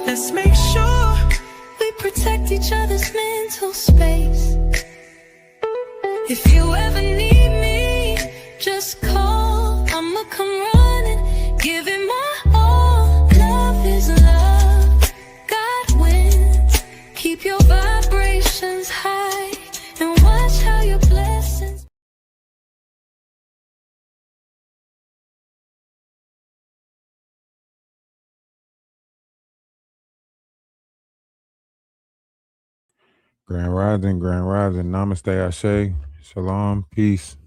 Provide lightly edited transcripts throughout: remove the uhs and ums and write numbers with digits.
Let's make sure we protect each other's mental space. If you ever need me, just call. I'ma come running, give it my all. Love is love, God wins. Keep your vibrations high and watch how your blessings. Grand Rising, Namaste, Ashe, Shalom, peace.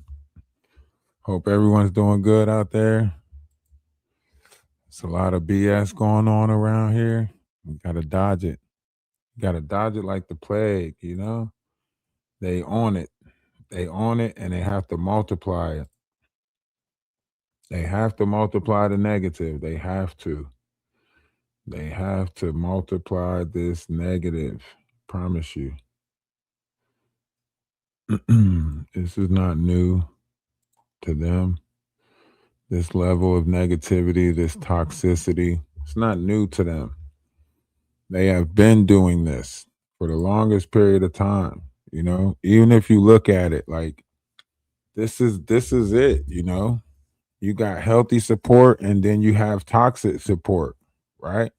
Hope everyone's doing good out there. It's a lot of BS going on around here. We gotta dodge it. You gotta dodge it like the plague, you know? They own it. They own it and they have to multiply it. They have to multiply the negative. They have to. They have to multiply this negative. Promise you. This is not new to them. This level of negativity, this toxicity, it's not new to them. They have been doing this for the longest period of time, you know? Even if you look at it like this is it, you know? You got healthy support and then you have toxic support, right?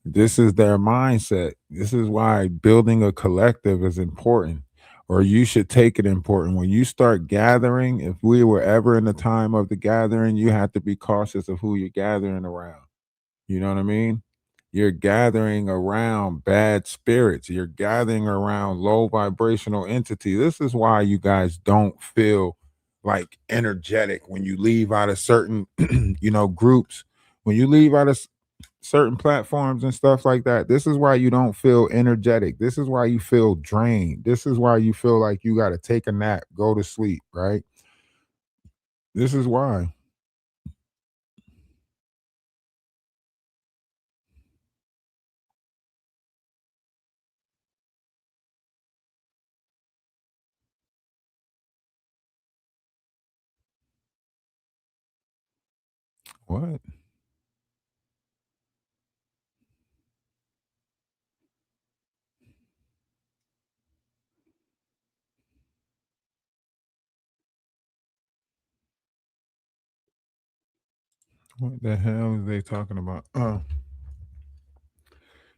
This is their mindset. This is why building a collective is important, or you should take it important. When you start gathering, if we were ever in the time of the gathering, you have to be cautious of who you're gathering around. You know what I mean? You're gathering around bad spirits. You're gathering around low vibrational entity. This is why you guys don't feel like energetic when you leave out of certain, groups. When you leave out of certain platforms and stuff like that, this is why you don't feel energetic. This is why you feel drained. This is why you feel like you got to take a nap, go to sleep, right? This is why. What? What the hell is they talking about?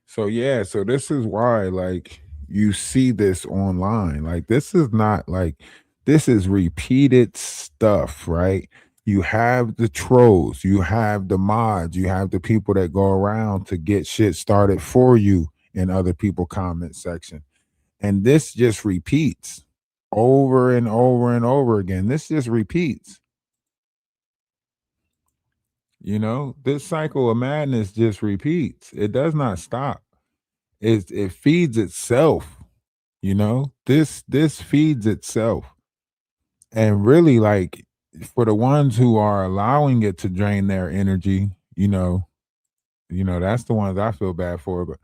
So yeah, so this is why like you see this online. Like this is not like this is repeated stuff, right? You have the trolls, you have the mods, you have the people that go around to get shit started for you in other people comment section. And this just repeats over and over and over again. This just repeats. You know, this cycle of madness just repeats. It does not stop. It feeds itself. You know, this feeds itself. And really, like for the ones who are allowing it to drain their energy, that's the ones I feel bad for. But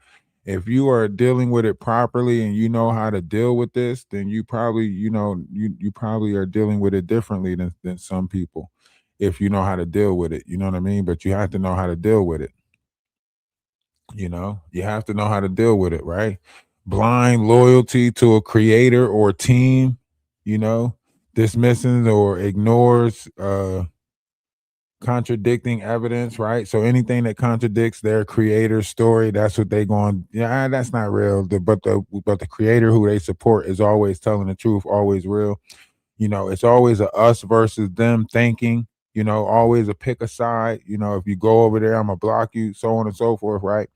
if you are dealing with it properly and you know how to deal with this, then you probably, you probably are dealing with it differently than some people if you know how to deal with it. You know what I mean? But you have to know how to deal with it. You have to know how to deal with it, right? Blind loyalty to a creator or team, you know, dismisses or ignores contradicting evidence, right? So anything that contradicts their creator's story, that's what they going, yeah, that's not real. But the creator who they support is always telling the truth, always real. It's always a us versus them thinking, always a pick a side. If you go over there, I'm gonna block you, so on and so forth, right?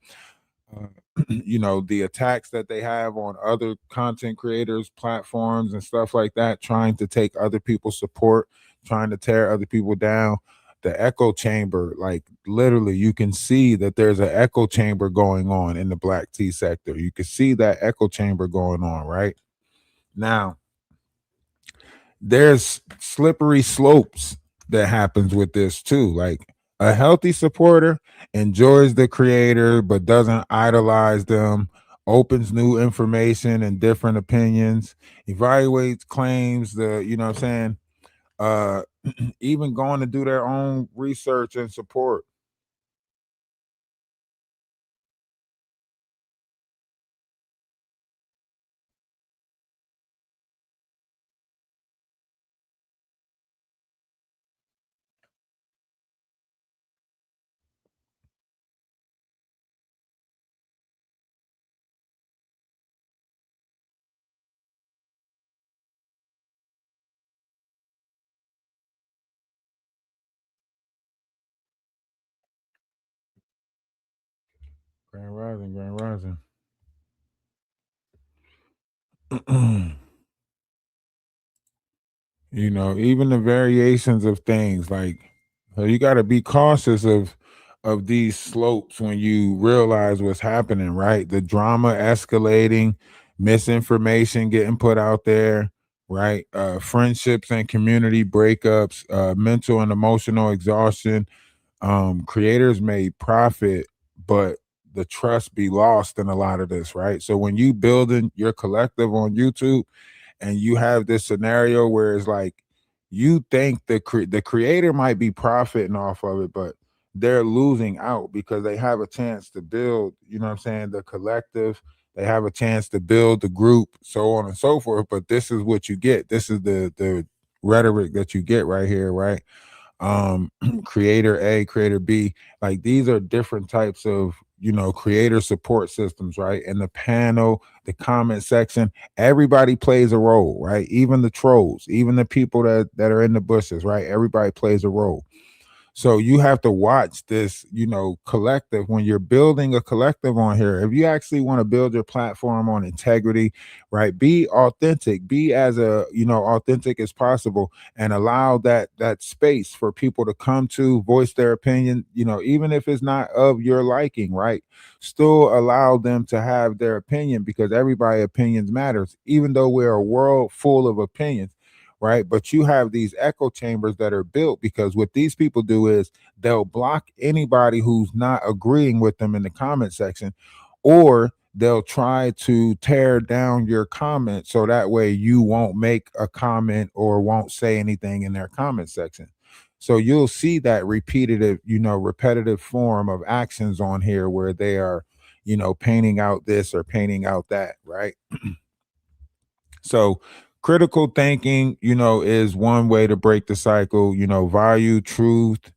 uh, the attacks that they have on other content creators platforms and stuff like that, trying to take other people's support, trying to tear other people down. The echo chamber, like literally you can see that there's an echo chamber going on in the black tea sector. You can see that echo chamber going on right now. There's slippery slopes that happens with this too. Like a healthy supporter enjoys the creator but doesn't idolize them, opens new information and different opinions, evaluates claims, the what I'm saying, uh even going to do their own research and support. Grand Rising, Grand Rising. Even the variations of things like you got to be cautious of these slopes when you realize what's happening, right? The drama escalating, misinformation getting put out there, right? Friendships and community breakups, mental and emotional exhaustion. Creators may profit, but the trust be lost in a lot of this, right? So when you building your collective on YouTube and you have this scenario where it's like you think the creator might be profiting off of it, but they're losing out because they have a chance to build, you know what I'm saying, the collective. They have a chance to build the group, so on and so forth. But this is what you get. This is the rhetoric that you get right here, right? Creator A, creator B, like these are different types of creator support systems, right? And the panel, the comment section, everybody plays a role, right? Even the trolls, even the people that are in the bushes, right? Everybody plays a role. So you have to watch this, collective when you're building a collective on here. If you actually want to build your platform on integrity, right? Be authentic, be as authentic as possible, and allow that space for people to come to voice their opinion, even if it's not of your liking, right? Still allow them to have their opinion because everybody opinions matters, even though we're a world full of opinions, right? But you have these echo chambers that are built because what these people do is they'll block anybody who's not agreeing with them in the comment section, or they'll try to tear down your comment so that way you won't make a comment or won't say anything in their comment section. So you'll see that repetitive form of actions on here where they are, painting out this or painting out that, right? So critical thinking, is one way to break the cycle, value, truth,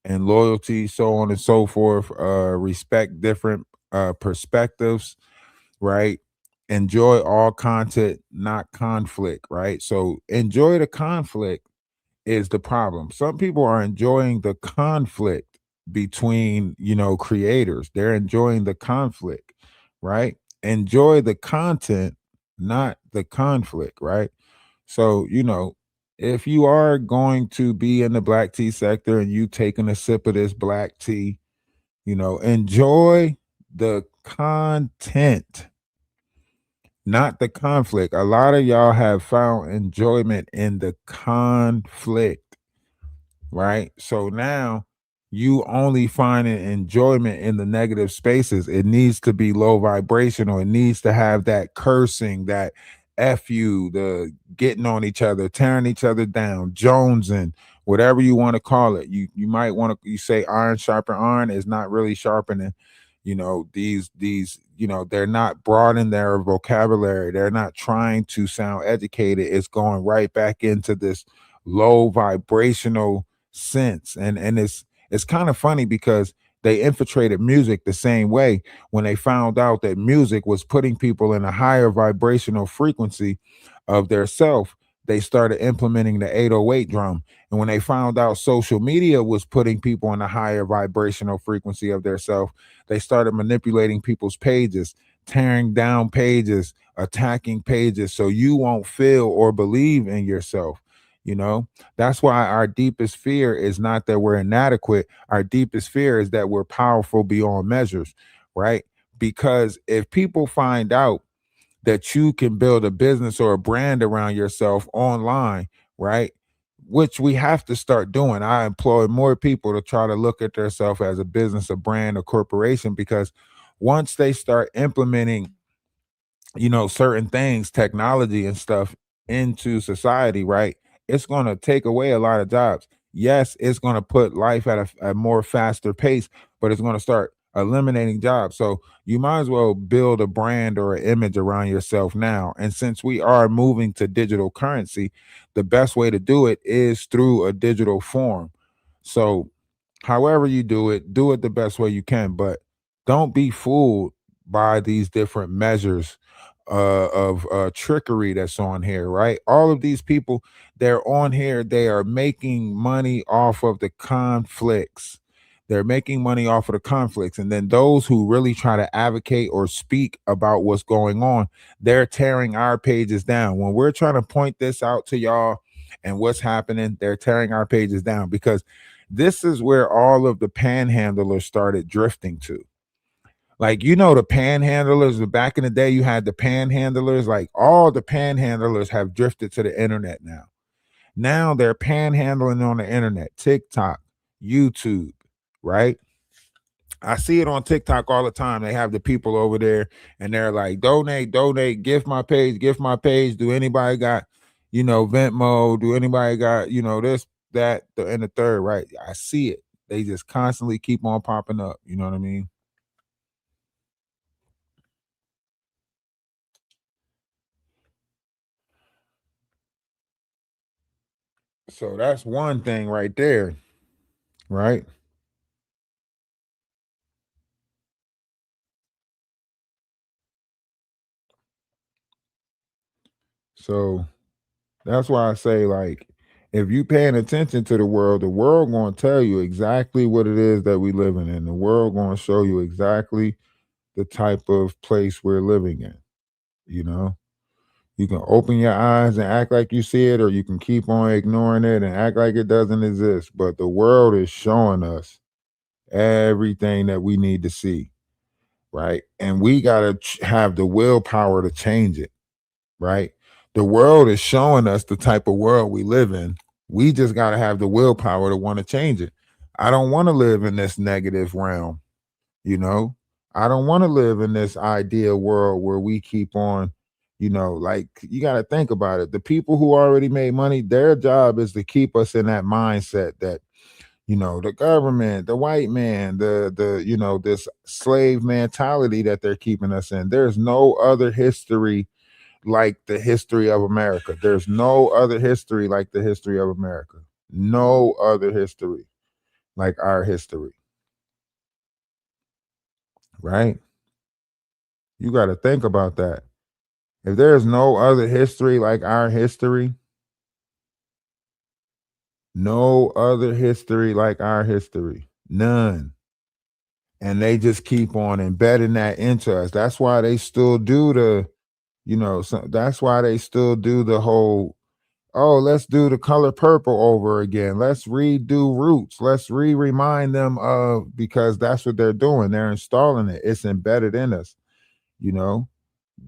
and loyalty, so on and so forth. Respect different perspectives, right? Enjoy all content, not conflict, right? So enjoy the conflict is the problem. Some people are enjoying the conflict between, creators. They're enjoying the conflict, right? Enjoy the content, not the conflict, right? So, if you are going to be in the black tea sector and you taking a sip of this black tea, enjoy the content, not the conflict. A lot of y'all have found enjoyment in the conflict, right? So now you only finding enjoyment in the negative spaces. It needs to be low vibrational. It needs to have that cursing, that F you, the getting on each other, tearing each other down, jonesing, whatever you want to call it. You might want to you say iron sharpen iron is not really sharpening. These they're not broadening their vocabulary. They're not trying to sound educated. It's going right back into this low vibrational sense. And it's kind of funny because they infiltrated music the same way when they found out that music was putting people in a higher vibrational frequency of their self. They started implementing the 808 drum. And when they found out social media was putting people in a higher vibrational frequency of their self, they started manipulating people's pages, tearing down pages, attacking pages so you won't feel or believe in yourself. That's why our deepest fear is not that we're inadequate. Our deepest fear is that we're powerful beyond measures, right? Because if people find out that you can build a business or a brand around yourself online, right? Which we have to start doing. I employ more people to try to look at themselves as a business, a brand, a corporation, because once they start implementing certain things, technology and stuff into society, right? It's going to take away a lot of jobs. Yes, it's going to put life at a more faster pace, but it's going to start eliminating jobs. So you might as well build a brand or an image around yourself now. And since we are moving to digital currency, the best way to do it is through a digital form. So however you do it the best way you can, but don't be fooled by these different measures of trickery that's on here, right? All of these people, they're on here, they are making money off of the conflicts. They're making money off of the conflicts. And then those who really try to advocate or speak about what's going on, they're tearing our pages down. When we're trying to point this out to y'all and what's happening, they're tearing our pages down because this is where all of the panhandlers started drifting to. Like, the panhandlers, back in the day, you had the panhandlers, like all the panhandlers have drifted to the internet now. Now they're panhandling on the internet, TikTok, YouTube, right? I see it on TikTok all the time. They have the people over there and they're like, donate, gift my page, gift my page. Do anybody got, Venmo? Do anybody got, this, that, and the third, right? I see it. They just constantly keep on popping up. You know what I mean? So that's one thing right there, right? So that's why I say, like, if you paying attention to the world gonna tell you exactly what it is that we living in. The world gonna show you exactly the type of place we're living in. You know, you can open your eyes and act like you see it, or you can keep on ignoring it and act like it doesn't exist. But the world is showing us everything that we need to see, right? And we gotta have the willpower to change it, right? The world is showing us the type of world we live in. We just got to have the willpower to want to change it. I don't want to live in this negative realm, you know? I don't want to live in this ideal world where we keep on, like you got to think about it. The people who already made money, their job is to keep us in that mindset that, the government, the white man, this slave mentality that they're keeping us in. There's no other history like the history of America. There's no other history like the history of America. No other history like our history, right? You got to think about that. If there's no other history like our history, no other history like our history, none. And they just keep on embedding that into us. That's why they still do that's why they still do the whole, oh, let's do the color purple over again. Let's redo roots. Let's remind them of, because that's what they're doing. They're installing it. It's embedded in us, you know,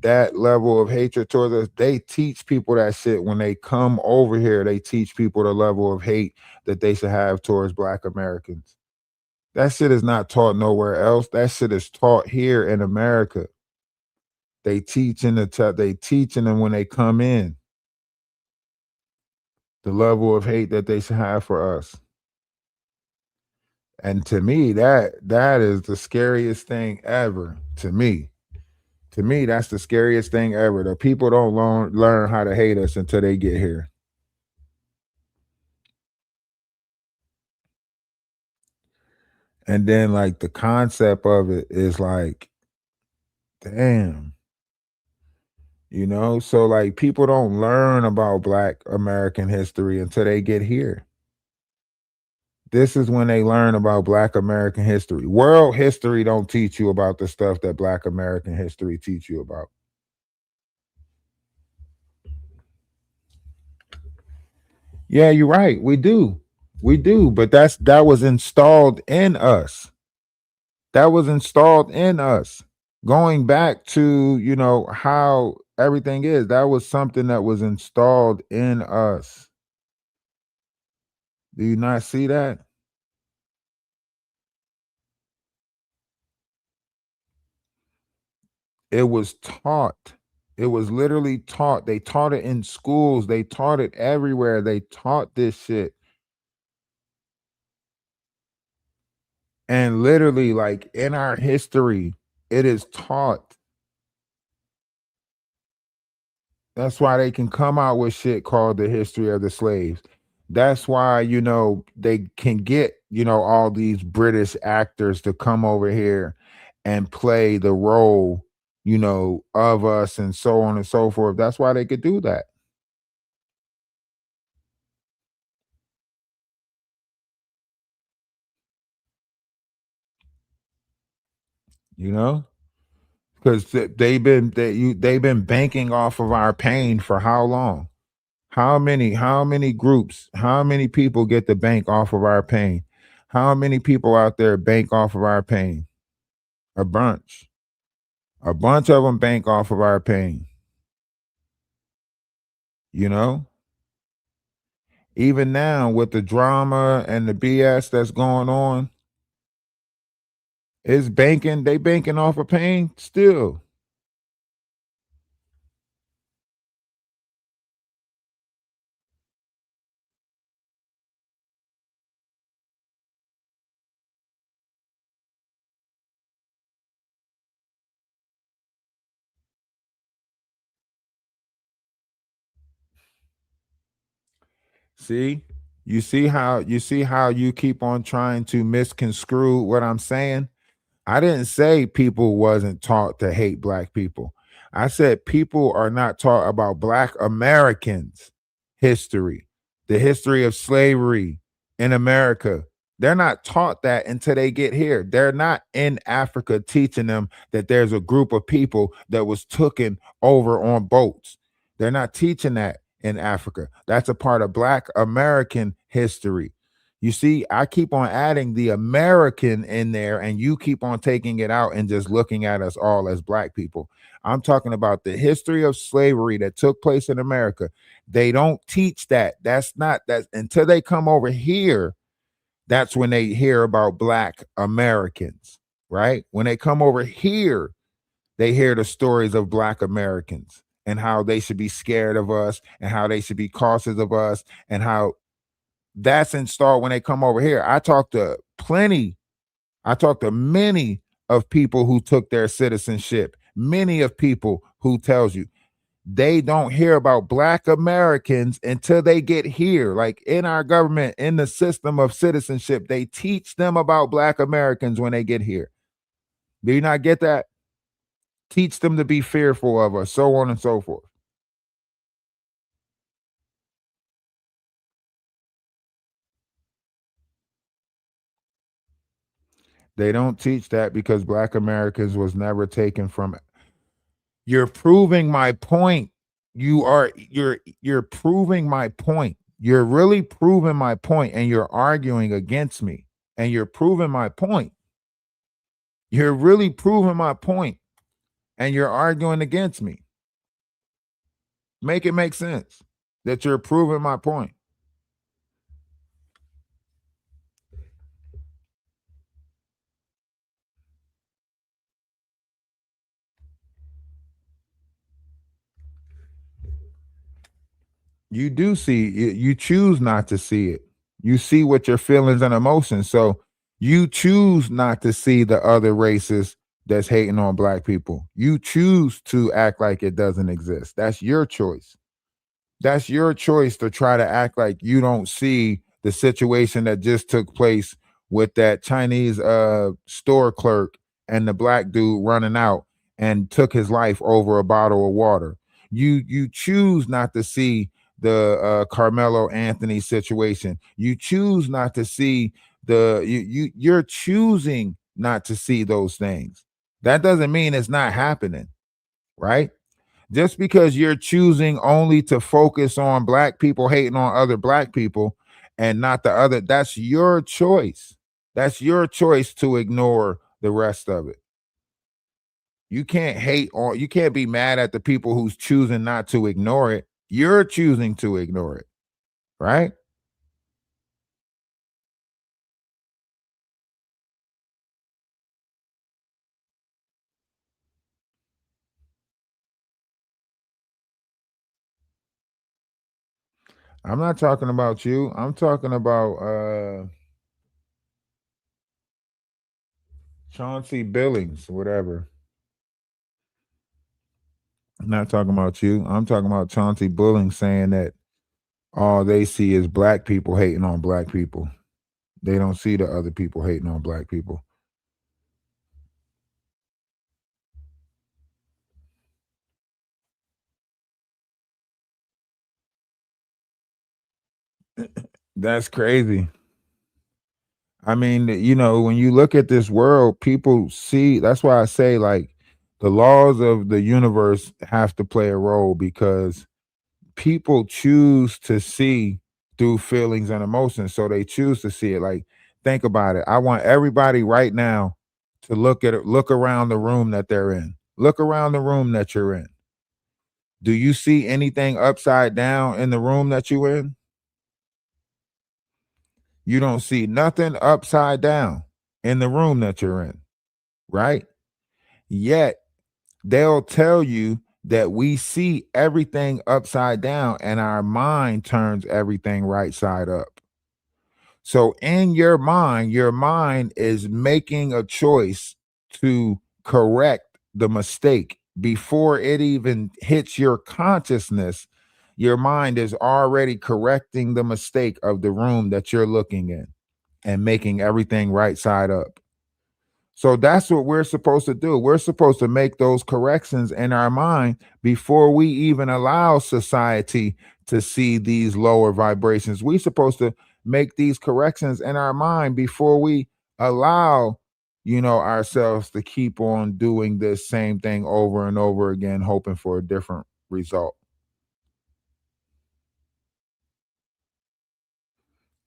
that level of hatred towards us. They teach people that shit when they come over here. They teach people the level of hate that they should have towards Black Americans. That shit is not taught nowhere else. That shit is taught here in America. They they teaching them when they come in the level of hate that they should have for us. And to me, that is the scariest thing ever. To me, that's the scariest thing ever. The people don't learn how to hate us until they get here. And then like the concept of it is like, damn, so like people don't learn about Black American history until they get here. This is when they learn about Black American history. World history don't teach you about the stuff that Black American history teach you about. Yeah, you're right. We do. We do, but that was installed in us. That was installed in us. Going back to, how everything is, that was something that was installed in us. Do you not see that? It was taught. It was literally taught. They taught it in schools. They taught it everywhere. They taught this shit. And literally, like in our history, it is taught. That's why they can come out with shit called the history of the slaves. That's why, they can get, all these British actors to come over here and play the role, of us and so on and so forth. That's why they could do that. you know, because they've been banking off of our pain for how long? How many groups, how many people get to bank off of our pain? How many people out there bank off of our pain? A bunch. A bunch of them bank off of our pain, you know? Even now with the drama and the BS that's going on, they banking off of pain still. See? You see how you keep on trying to misconstrue what I'm saying? I didn't say people wasn't taught to hate black people. I said people are not taught about black Americans' history, the history of slavery in America. They're not taught that until they get here. They're not in Africa teaching them that there's a group of people that was taken over on boats. They're not teaching that in Africa. That's a part of black American history. You see, I keep on adding the American in there, and you keep on taking it out and just looking at us all as black people. I'm talking about the history of slavery that took place in America. They don't teach that. That's not that until they come over here. That's when they hear about black Americans, right? When they come over here, they hear the stories of black Americans and how they should be scared of us and how they should be cautious of us and how that's installed when they come over here. I talked to many of people who took their citizenship, many of people who tells you they don't hear about black Americans until they get here. Like in our government, in the system of citizenship, they teach them about black Americans when they get here. Do you not get that? Teach them to be fearful of us, so on and so forth. They don't teach that because black Americans was never taken from. You're proving my point. You're proving my point. You're really proving my point and you're arguing against me. And you're proving my point. You're really proving my point and you're arguing against me. Make it make sense that you're proving my point. You do see you choose not to see it. You see what your feelings and emotions. So you choose not to see the other races that's hating on black people. You choose to act like it doesn't exist. That's your choice. That's your choice to try to act like you don't see the situation that just took place with that Chinese store clerk and the black dude running out and took his life over a bottle of water. You choose not to see the Carmelo Anthony situation. You choose not to see you're choosing not to see those things. That doesn't mean it's not happening, right? Just because you're choosing only to focus on black people hating on other black people and not the other, that's your choice. That's your choice to ignore the rest of it. You can't be mad at the people who's choosing not to ignore it. You're choosing to ignore it, right? I'm not talking about you. I'm talking about Chauncey Billings, whatever. I'm not talking about you. I'm talking about Chauncey Billings saying that all they see is black people hating on black people. They don't see the other people hating on black people. That's crazy. I mean, when you look at this world, people see, that's why I say, like, the laws of the universe have to play a role because people choose to see through feelings and emotions. So they choose to see it. Like, think about it. I want everybody right now to look at it, look around the room that they're in. Look around the room that you're in. Do you see anything upside down in the room that you're in? You don't see nothing upside down in the room that you're in, right? Yet they'll tell you that we see everything upside down and our mind turns everything right side up. So in your mind is making a choice to correct the mistake before it even hits your consciousness. Your mind is already correcting the mistake of the room that you're looking in and making everything right side up. So that's what we're supposed to do. We're supposed to make those corrections in our mind before we even allow society to see these lower vibrations. We're supposed to make these corrections in our mind before we allow, ourselves to keep on doing this same thing over and over again, hoping for a different result,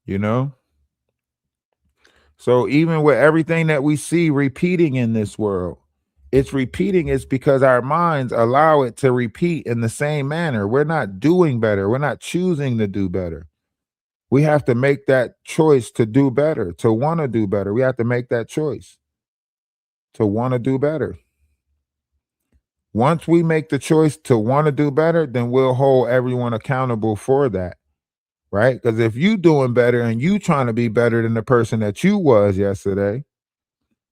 you know? So even with everything that we see repeating in this world, it's repeating is because our minds allow it to repeat in the same manner. We're not doing better. We're not choosing to do better. We have to make that choice to do better, to want to do better. We have to make that choice to want to do better. Once we make the choice to want to do better, then we'll hold everyone accountable for that, right? Because if you doing better and you trying to be better than the person that you was yesterday,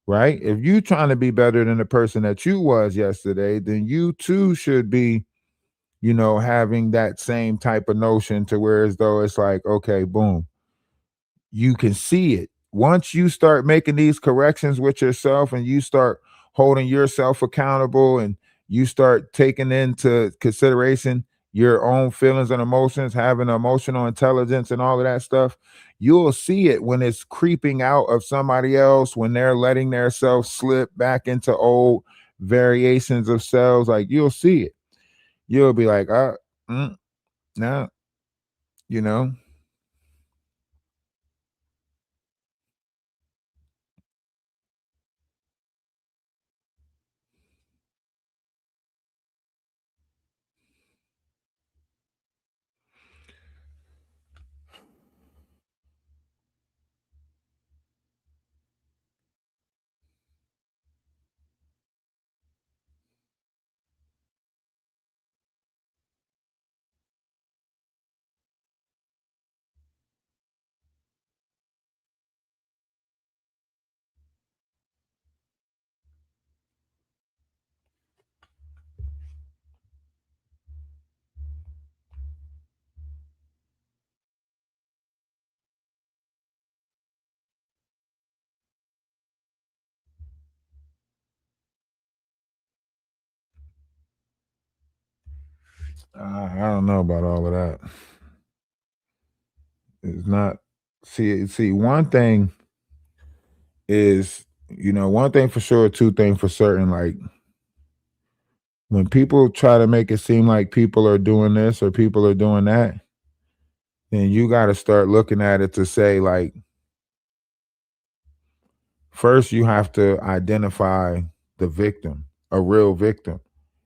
right? If you trying to be better than the person that you was yesterday, then you too should be, having that same type of notion to where as though it's like, okay, boom, you can see it. Once you start making these corrections with yourself and you start holding yourself accountable and you start taking into consideration your own feelings and emotions, having emotional intelligence and all of that stuff, you'll see it when it's creeping out of somebody else, when they're letting their self slip back into old variations of selves. Like you'll see it. You'll be like, no, you know. I don't know about all of that. It's not. See. One thing is, one thing for sure, two things for certain. Like when people try to make it seem like people are doing this or people are doing that, then you got to start looking at it to say, like, first you have to identify the victim, a real victim,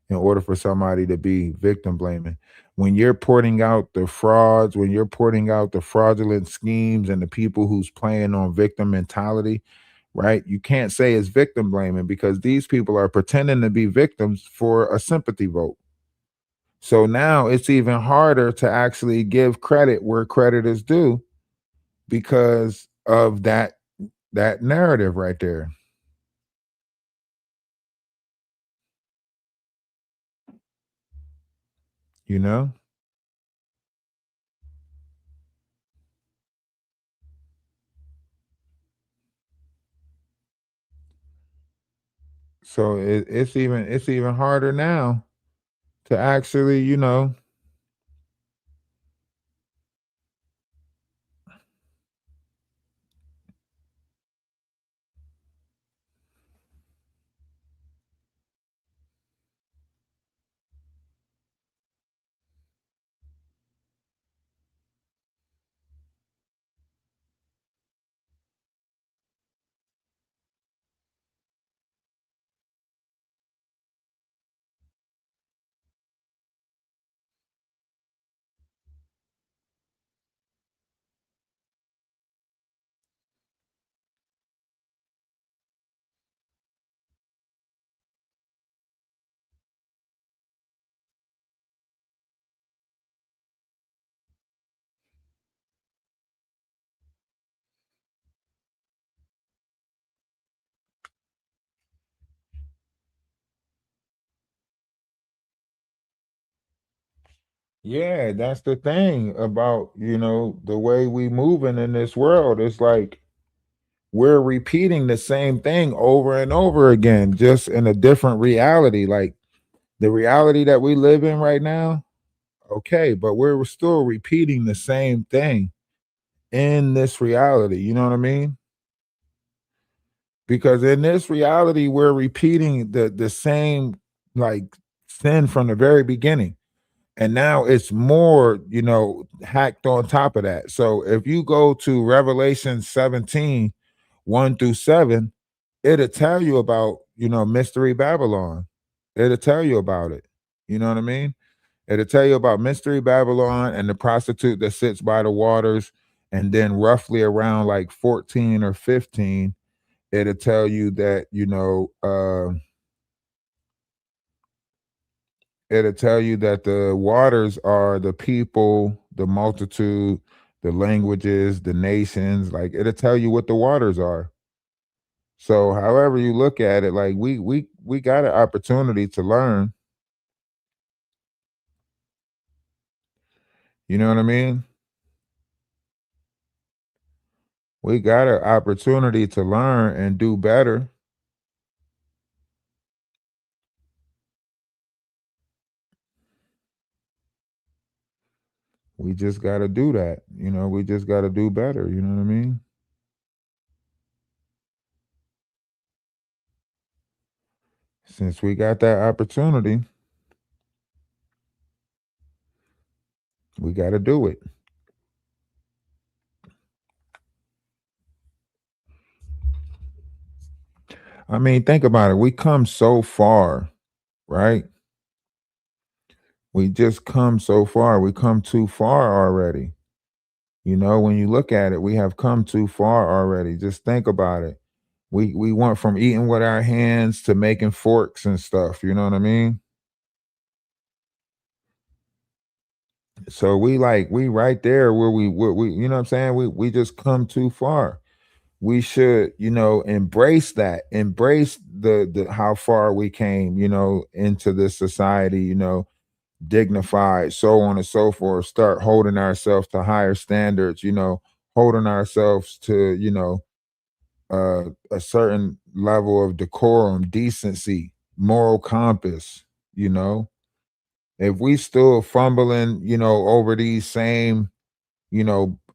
in order for somebody to be victim blaming. When you're porting out the frauds, when you're porting out the fraudulent schemes and the people who's playing on victim mentality, right? You can't say it's victim blaming because these people are pretending to be victims for a sympathy vote. So now it's even harder to actually give credit where credit is due because of that narrative right there, you know? So it's even harder now to actually, Yeah, that's the thing about, the way we moving in this world. It's like we're repeating the same thing over and over again, just in a different reality. Like the reality that we live in right now, okay, but we're still repeating the same thing in this reality. You know what I mean? Because in this reality, we're repeating the same like sin from the very beginning. And now it's more, hacked on top of that. So if you go to Revelation 17, 1 through 7, it'll tell you about, Mystery Babylon. It'll tell you about it. You know what I mean? It'll tell you about Mystery Babylon and the prostitute that sits by the waters. And then roughly around like 14 or 15, it'll tell you that, it'll tell you that the waters are the people, the multitude, the languages, the nations. Like it'll tell you what the waters are. So however you look at it, like we got an opportunity to learn. You know what I mean? We got an opportunity to learn and do better. We just got to do that. We just got to do better. You know what I mean? Since we got that opportunity, we got to do it. I mean, think about it. We come so far, right? We just come so far. We come too far already. When you look at it, we have come too far already. Just think about it. We went from eating with our hands to making forks and stuff. You know what I mean? So we right there where we you know what I'm saying? We just come too far. We should, embrace that, embrace the how far we came, into this society, dignified, so on and so forth, start holding ourselves to higher standards, holding ourselves to, a certain level of decorum, decency, moral compass, you know. If we still fumbling, over these same,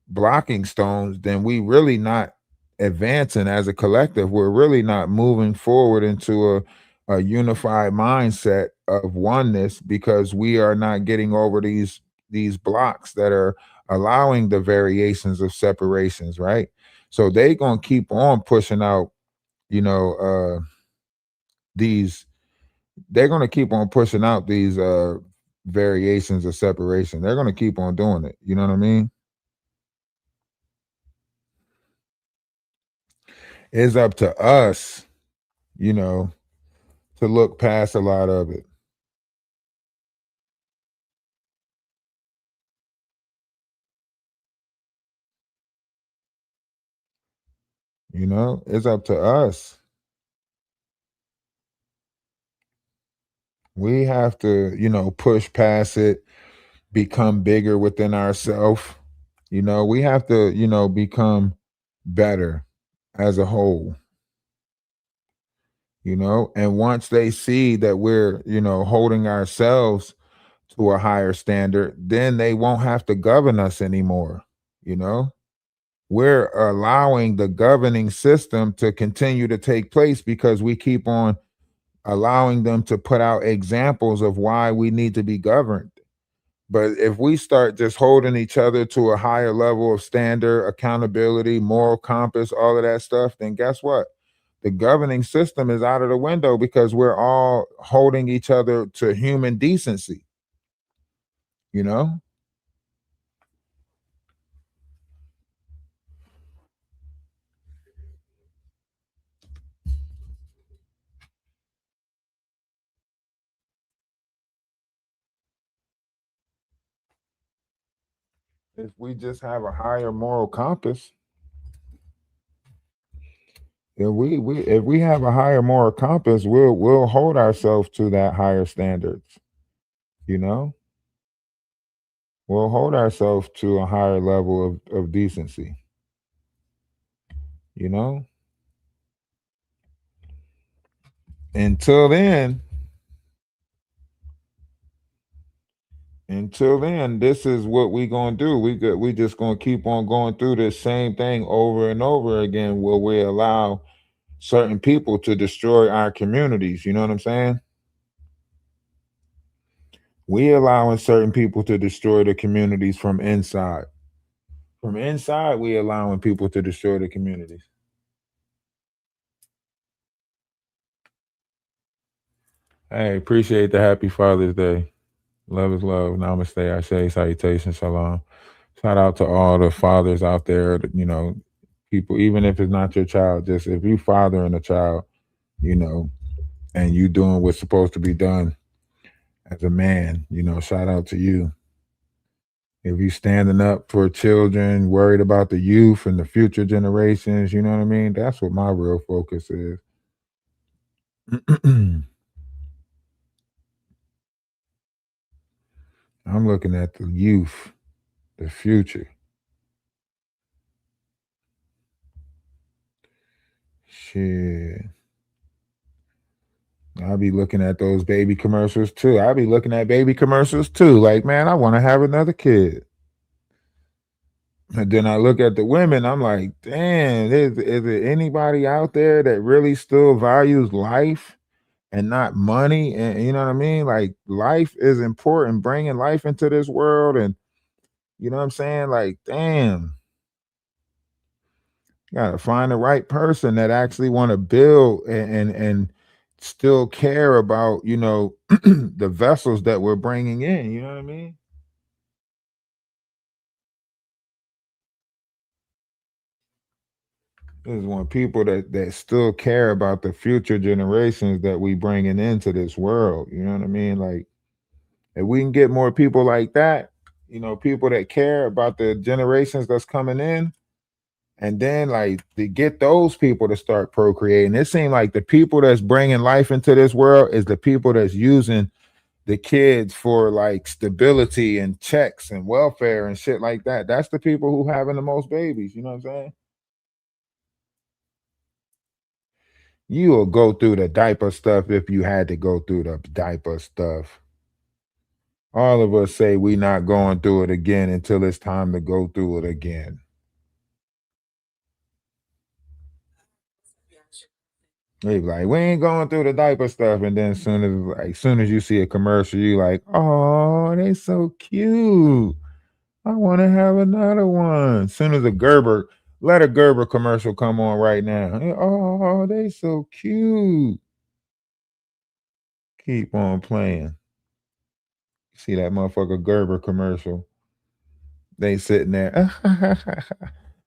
blocking stones, then we really not advancing as a collective. We're really not moving forward into a unified mindset of oneness because we are not getting over these blocks that are allowing the variations of separations, right? So they gonna keep on pushing out, you know, these they're gonna keep on pushing out these variations of separation. They're gonna keep on doing it. You know what I mean? It's up to us, you know, to look past a lot of it. It's up to us. We have to, push past it, become bigger within ourselves. We have to, become better as a whole, and once they see that we're, holding ourselves to a higher standard, then they won't have to govern us anymore, you know? We're allowing the governing system to continue to take place because we keep on allowing them to put out examples of why we need to be governed. But if we start just holding each other to a higher level of standard, accountability, moral compass, all of that stuff, then guess what? The governing system is out of the window because we're all holding each other to human decency, you know? If we just have a higher moral compass, if we have a higher moral compass, we'll hold ourselves to that higher standards, you know? we'll hold ourselves to a higher level of decency, you know? Until then, this is what we gonna do. We just gonna keep on going through this same thing over and over again where we allow certain people to destroy our communities. You know what I'm saying? We allowing certain people to destroy the communities from inside. From inside, we allowing people to destroy the communities. Hey, appreciate the happy Father's Day. Love is love. Namaste. I say salutation. Shalom. Shout out to all the fathers out there, people, even if it's not your child, just if you fathering a child, you know, and you doing what's supposed to be done as a man, shout out to you. If you standing up for children, worried about the youth and the future generations, you know what I mean? That's what my real focus is. I'm looking at the youth, the future. Shit. I'll be looking at those baby commercials too. I'll be looking at baby commercials too. Like, man, I want to have another kid. And then I look at the women, I'm like, damn, is there anybody out there that really still values life and not money? And you know what I mean? Like, life is important, bringing life into this world. And you know what I'm saying? Like, damn, you gotta find the right person that actually want to build and still care about, the vessels that we're bringing in. You know what I mean? Is want people that still care about the future generations that we bringing into this world. You know what I mean? Like, if we can get more people like that, people that care about the generations that's coming in, and then like to get those people to start procreating. It seems like the people that's bringing life into this world is the people that's using the kids for like stability and checks and welfare and shit like that. That's the people who having the most babies. You know what I'm saying? You will go through the diaper stuff if you had to go through the diaper stuff. All of us say we not going through it again until it's time to go through it again. They be like, we ain't going through the diaper stuff, and then soon as you see a commercial, you like, oh, they so cute. I want to have another one. Soon as let a Gerber commercial come on right now. Oh, they so cute. Keep on playing. See that motherfucker Gerber commercial. They sitting there.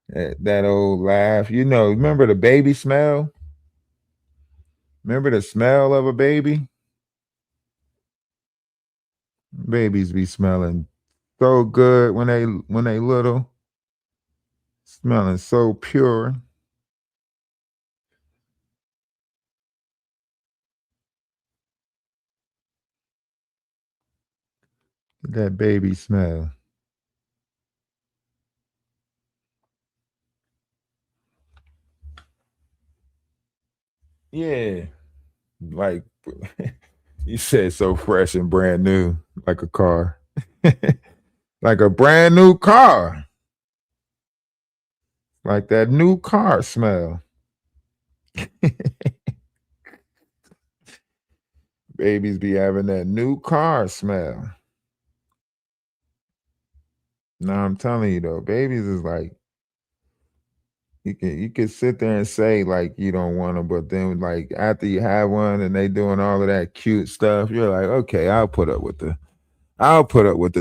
that old laugh. Remember the baby smell? Remember the smell of a baby? Babies be smelling so good when they little, smelling so pure. That baby smell. Yeah. Like you said, so fresh and brand new, like a car. Like a brand new car. Like that new car smell. Babies be having that new car smell. No, I'm telling you though, babies is like you can sit there and say like you don't want them, but then like after you have one and they doing all of that cute stuff, you're like, okay, I'll put up with the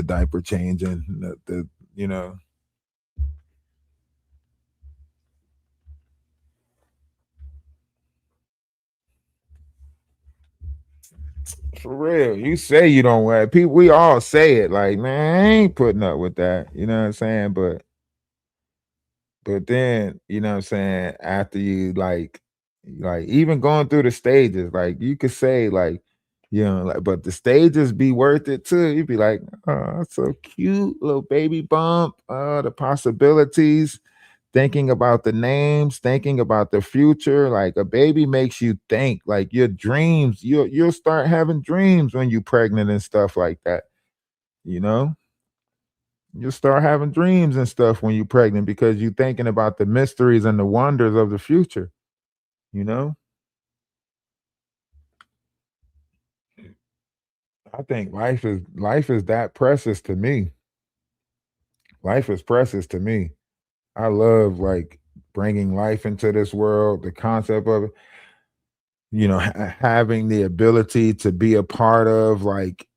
diaper changing, the you know. For real, you say you don't wear it. People, we all say it. Like, man, I ain't putting up with that. You know what I'm saying? But then, you know what I'm saying, after you like even going through the stages, like you could say like You know, like, but the stages be worth it too. You'd be like, oh, so cute, little baby bump. Oh, the possibilities, thinking about the names, thinking about the future. Like a baby makes you think, like your dreams, you'll start having dreams when you're pregnant and stuff like that. You know, you'll start having dreams and stuff when you're pregnant because you're thinking about the mysteries and the wonders of the future, you know? I think life is that precious to me. Life is precious to me. I love like bringing life into this world, the concept of it, having the ability to be a part of like,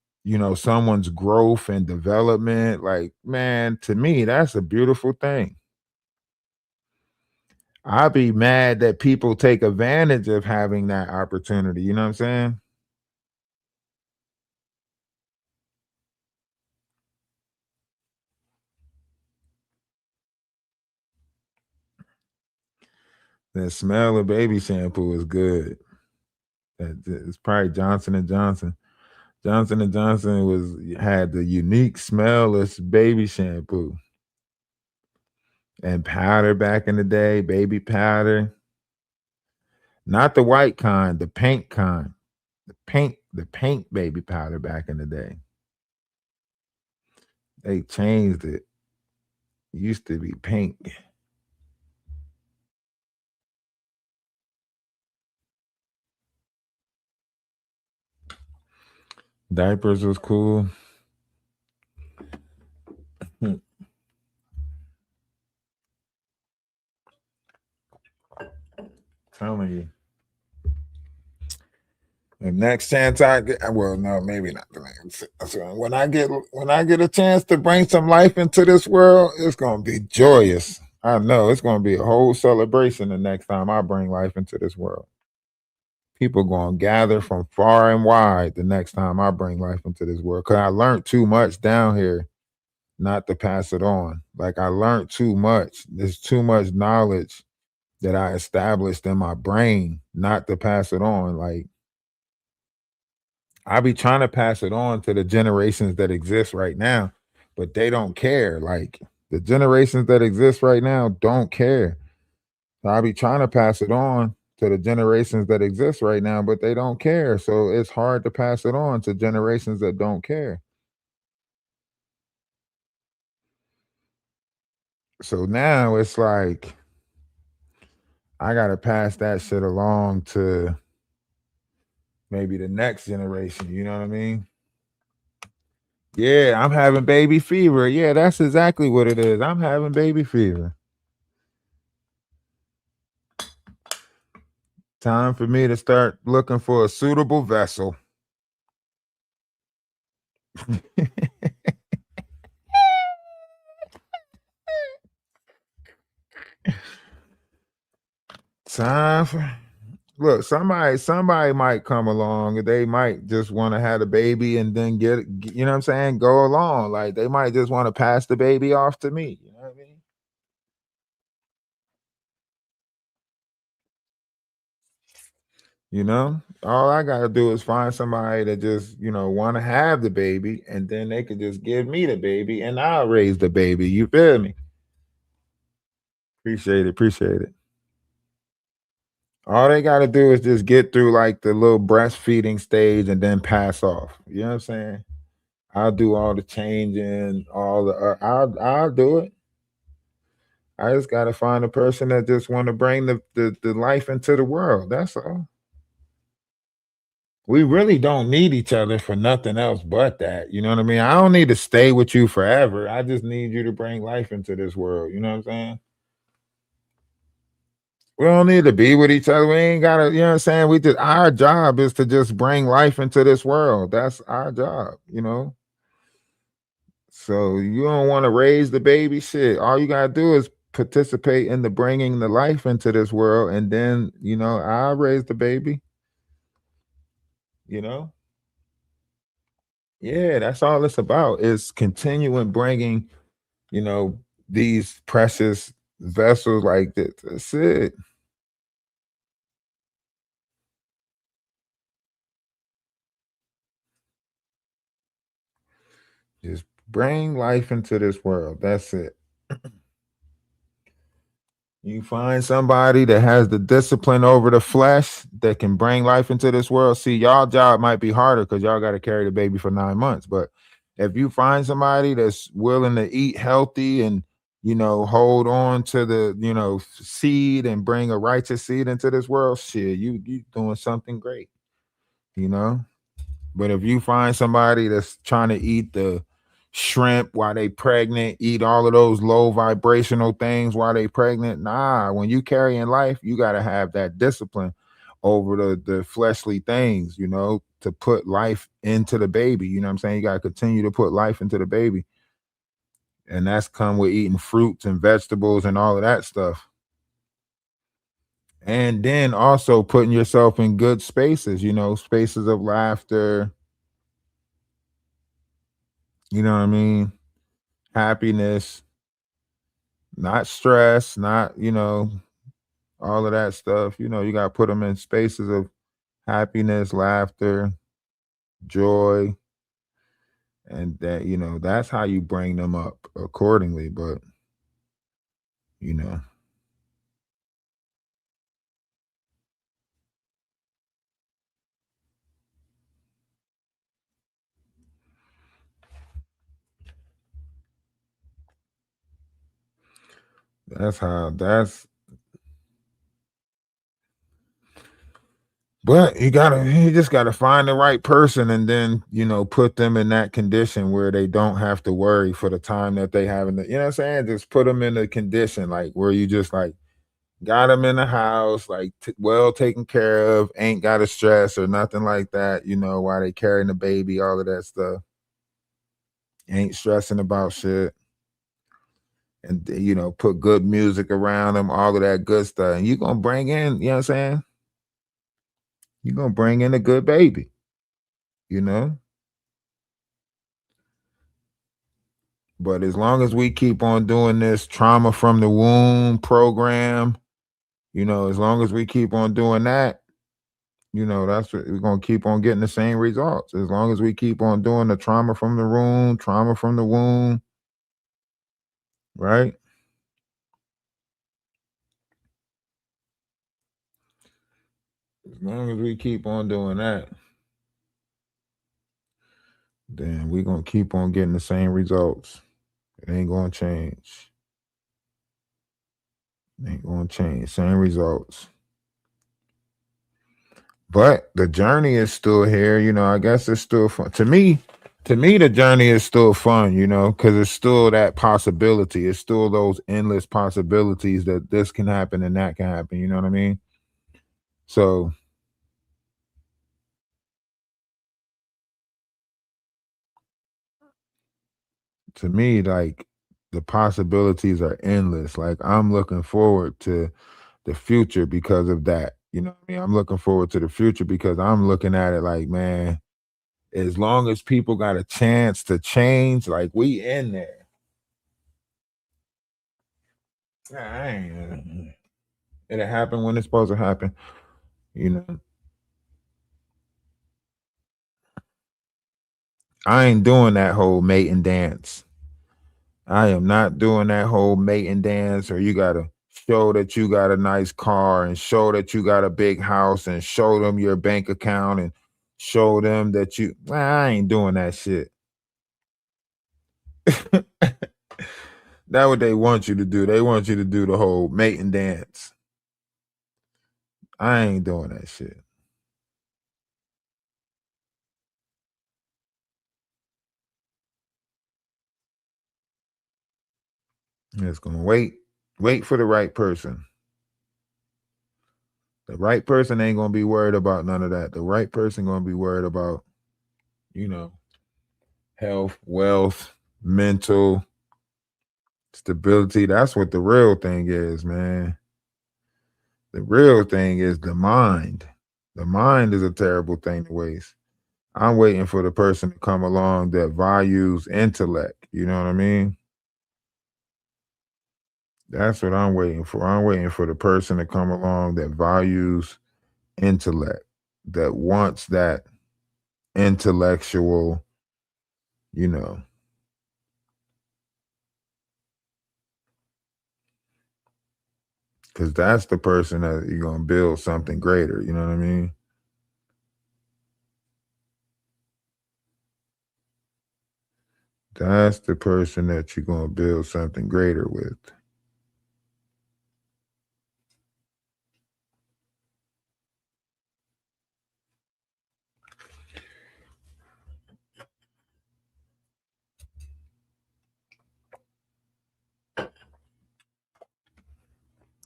someone's growth and development. Like, man, to me, that's a beautiful thing. I'd be mad that people take advantage of having that opportunity. You know what I'm saying? The smell of baby shampoo is good. It's probably Johnson and Johnson. Johnson and Johnson was had the unique smellless baby shampoo and powder back in the day, baby powder. Not the white kind, the pink kind. The pink baby powder back in the day. They changed it. It used to be pink. Diapers was cool. Hmm, telling you. The next chance I get, well, no, maybe not the next. So when I get a chance to bring some life into this world, it's gonna be joyous. I know it's gonna be a whole celebration the next time I bring life into this world. People gonna gather from far and wide the next time I bring life into this world. Cause I learned too much down here not to pass it on. Like I learned too much. There's too much knowledge that I established in my brain not to pass it on. Like I be trying to pass it on to the generations that exist right now, but they don't care. Like the generations that exist right now don't care. So I be trying to pass it on to the generations that exist right now, but they don't care. So it's hard to pass it on to generations that don't care. So now it's like I gotta pass that shit along to maybe the next generation. You know what I mean? Yeah, I'm having baby fever. Yeah, that's exactly what it is. I'm having baby fever. Time for me to start looking for a suitable vessel. Time for look, somebody might come along and they might just want to have a baby and then you know what I'm saying, go along. Like they might just want to pass the baby off to me. You know what I mean? You know, all I gotta do is find somebody that just, want to have the baby, and then they could just give me the baby and I'll raise the baby. You feel me? Appreciate it, appreciate it. All they gotta do is just get through like the little breastfeeding stage and then pass off. You know what I'm saying? I'll do all the changing, all the I'll do it. I just gotta find a person that just want to bring the life into the world. That's all. We really don't need each other for nothing else but that. You know what I mean? I don't need to stay with you forever. I just need you to bring life into this world. You know what I'm saying? We don't need to be with each other. We ain't gotta, you know what I'm saying? We just our job is to just bring life into this world. That's our job. So you don't want to raise the baby shit. All you gotta do is participate in the bringing the life into this world, and then I'll raise the baby. You know, yeah, that's all it's about. Is continuing bringing you know these precious vessels like this. That's it. Just bring life into this world. That's it. You find somebody that has the discipline over the flesh that can bring life into this world. See, y'all job might be harder because y'all got to carry the baby for 9 months. But if you find somebody that's willing to eat healthy and hold on to the seed and bring a righteous seed into this world, shit, you doing something great, you know. But if you find somebody that's trying to eat the shrimp while they pregnant, eat all of those low vibrational things while they pregnant, nah, when you carry in life, you got to have that discipline over the fleshly things, to put life into the baby. You know what I'm saying? You got to continue to put life into the baby. And that's come with eating fruits and vegetables and all of that stuff. And then also putting yourself in good spaces, spaces of laughter, you know what I mean? Happiness, not stress, not, all of that stuff. You got to put them in spaces of happiness, laughter, joy. And that, that's how you bring them up accordingly. But, you know, that's, but you just gotta find the right person and then, put them in that condition where they don't have to worry for the time that they have you know what I'm saying? Just put them in a condition like where you just like got them in the house, like well taken care of, ain't got to stress or nothing like that, while they carrying the baby, all of that stuff. Ain't stressing about shit. And put good music around them, all of that good stuff. And you're gonna bring in, you know what I'm saying? You're gonna bring in a good baby, you know? But as long as we keep on doing this trauma from the womb program, as long as we keep on doing that, that's what we're gonna keep on getting the same results. As long as we keep on doing the trauma from the womb, right? As long as we keep on doing that, then we're gonna keep on getting the same results. It ain't gonna change. It ain't gonna change. Same results. But the journey is still here. I guess it's still fun. To me, the journey is still fun, because it's still that possibility. It's still those endless possibilities that this can happen and that can happen. You know what I mean? So to me, like the possibilities are endless. Like I'm looking forward to the future because of that. You know what I mean? I'm looking forward to the future because I'm looking at it like, man, as long as people got a chance to change, like we in there. I ain't, it'll happen when it's supposed to happen. You know, I ain't doing that whole mating dance. I am not doing that whole mating dance, or you gotta show that you got a nice car and show that you got a big house and show them your bank account and show them that I ain't doing that shit. That's what they want you to do. They want you to do the whole mating dance. I ain't doing that shit. It's gonna wait for the right person. The right person ain't gonna be worried about none of that. The right person gonna be worried about, you know, health, wealth, mental stability. That's what the real thing is, man. The real thing is the mind. The mind is a terrible thing to waste. I'm waiting for the person to come along that values intellect. You know what I mean? That's what I'm waiting for. I'm waiting for the person to come along that values intellect, that wants that intellectual, you know. Because that's the person that you're going to build something greater. You know what I mean? That's the person that you're going to build something greater with.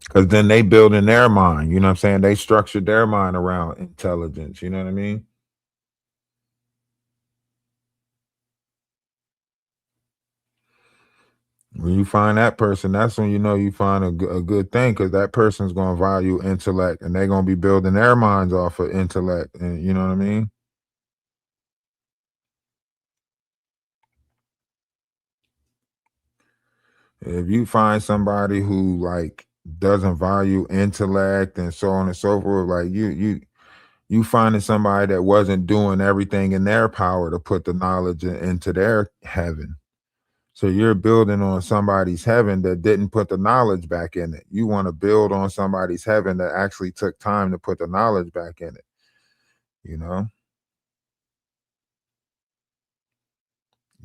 Because then they build in their mind. You know what I'm saying? They structured their mind around intelligence. You know what I mean? When you find that person, that's when you know you find a good thing, because that person's going to value intellect, and they're going to be building their minds off of intellect. And you know what I mean? If you find somebody who like doesn't value intellect and so on and so forth, like you finding somebody that wasn't doing everything in their power to put the knowledge into their heaven. So you're building on somebody's heaven that didn't put the knowledge back in it. You want to build on somebody's heaven that actually took time to put the knowledge back in it. You know?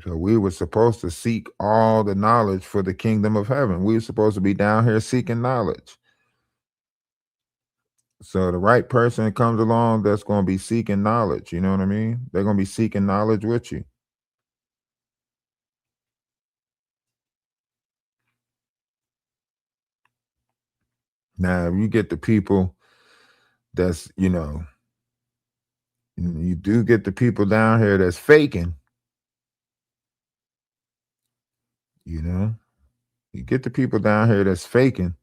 So we were supposed to seek all the knowledge for the kingdom of heaven. We were supposed to be down here seeking knowledge. So the right person comes along that's going to be seeking knowledge. You know what I mean? They're going to be seeking knowledge with you. Now, if you get the people that's, you do get the people down here that's faking, you get the people down here that's faking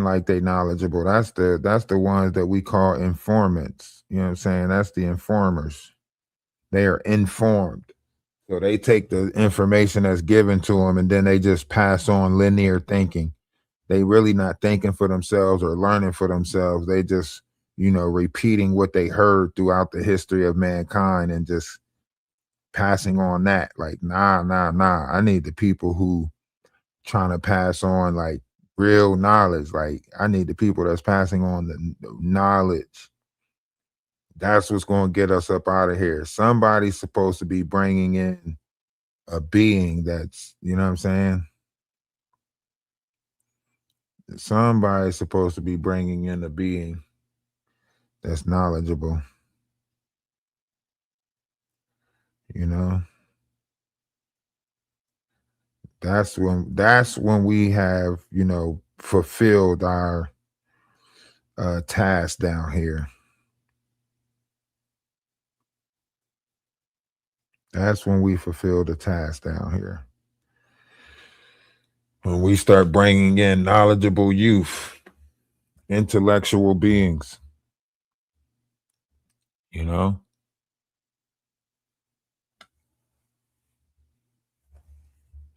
like they knowledgeable. That's the ones that we call informants. You know what I'm saying? That's the informers. They are informed. So they take the information that's given to them and then they just pass on linear thinking. They really not thinking for themselves or learning for themselves. They just, repeating what they heard throughout the history of mankind and just passing on that. Like, nah. I need the people who trying to pass on like real knowledge. Like, I need the people that's passing on the knowledge. That's what's going to get us up out of here. Somebody's supposed to be bringing in a being that's, you know what I'm saying? Somebody's supposed to be bringing in a being that's knowledgeable. That's when we have, fulfilled our task down here. That's when we fulfill the task down here. When we start bringing in knowledgeable youth, intellectual beings,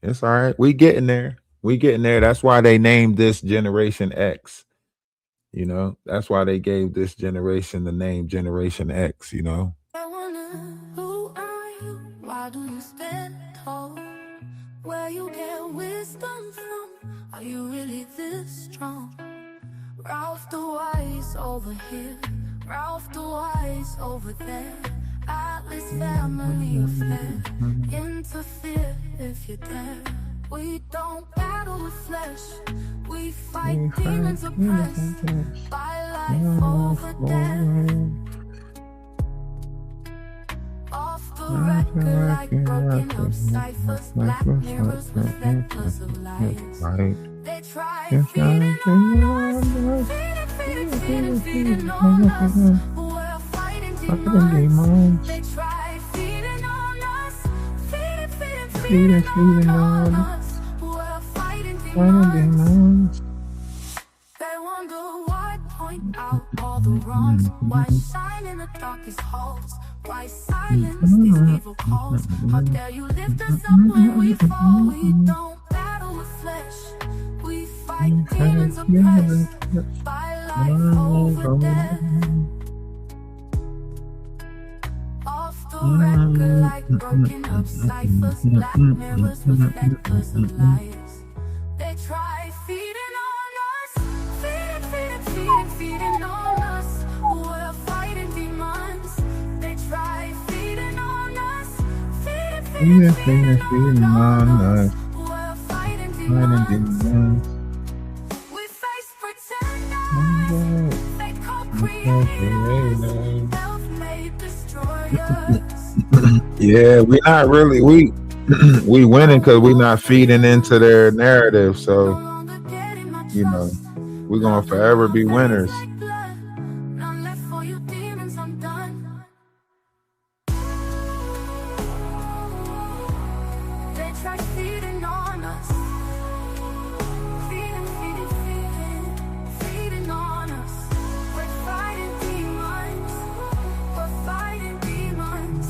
It's all right. We getting there. That's why they named this Generation X. That's why they gave this generation the name Generation X, I wonder, who are you? Why do you stand tall? Where you get wisdom from? Are you really this strong? Ralph DaWise over here, Ralph DaWise over there. Atlas family affair. Interfere if you dare. We don't battle with flesh. We fight demons oppressed by life over death. Off the record like broken up ciphers, black mirrors with vectors of lies. They try feeding on us, feeding on us. We're fighting demons. They try feeding on us, feeding on us. We're fighting demons. They wonder why, point out all the wrongs. Why shine in the darkest halls? Why silence these evil calls? How dare you lift us up when we fall? We don't battle with flesh. We fight demons oppressed by life over death. Off the record like broken up ciphers, black mirrors with vectors of lies. They try feeding on us, Feeding on us. we're fighting Fighting demons. demons. We face pretenders, fake co-creators, self-made destroyers. Yeah, we not really we winning because we not feeding into their narrative. No So longer getting my you know trust. we're gonna forever be winners. Like blood, none left for you demons, I'm done. They tried feeding on us. Feeding on us. We're fighting demons. We're fighting demons.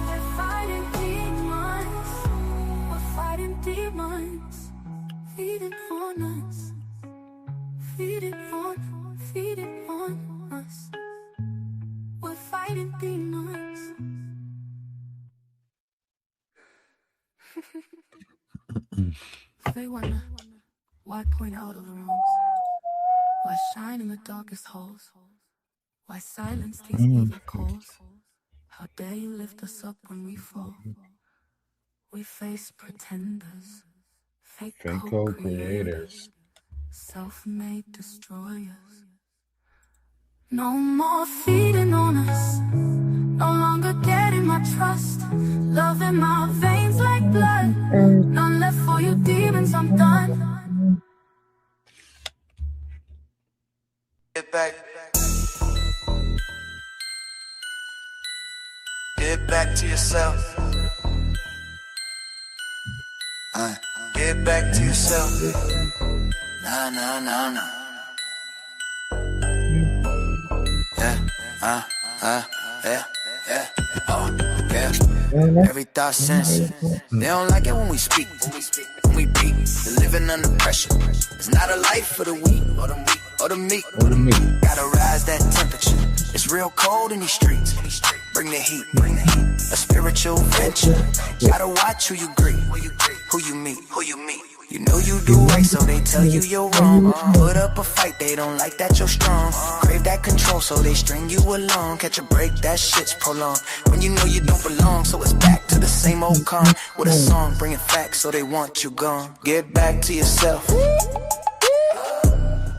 They're fighting demons. We're fighting demons. Feeding on us. Feeding on us. We're fighting demons. They wonder why point out all the wrongs, why shine in the darkest holes, why silence these evil calls. How dare you lift us up when we fall? We face pretenders, fake co-creators, Co-creators. self-made destroyers. No more feeding on us, no longer getting my trust. Love in my veins like blood, none left for you demons, I'm done. Get back. Get back to yourself. Get back to yourself. Nah, nah, nah, nah. Yeah. Oh, yeah. Every thought sense. They don't like it when we speak. When we beat. They're living under pressure. It's not a life for the weak or the meek. Gotta rise that temperature. It's real cold in these streets. Bring the heat. A spiritual venture. Gotta watch who you greet, who you meet. You know you do right, so they tell you you're wrong. Put up a fight, they don't like that you're strong. Crave that control, so they string you along. Catch a break, that shit's prolonged. When you know you don't belong, so it's back to the same old con. With a song, bringing facts, so they want you gone. Get back to yourself.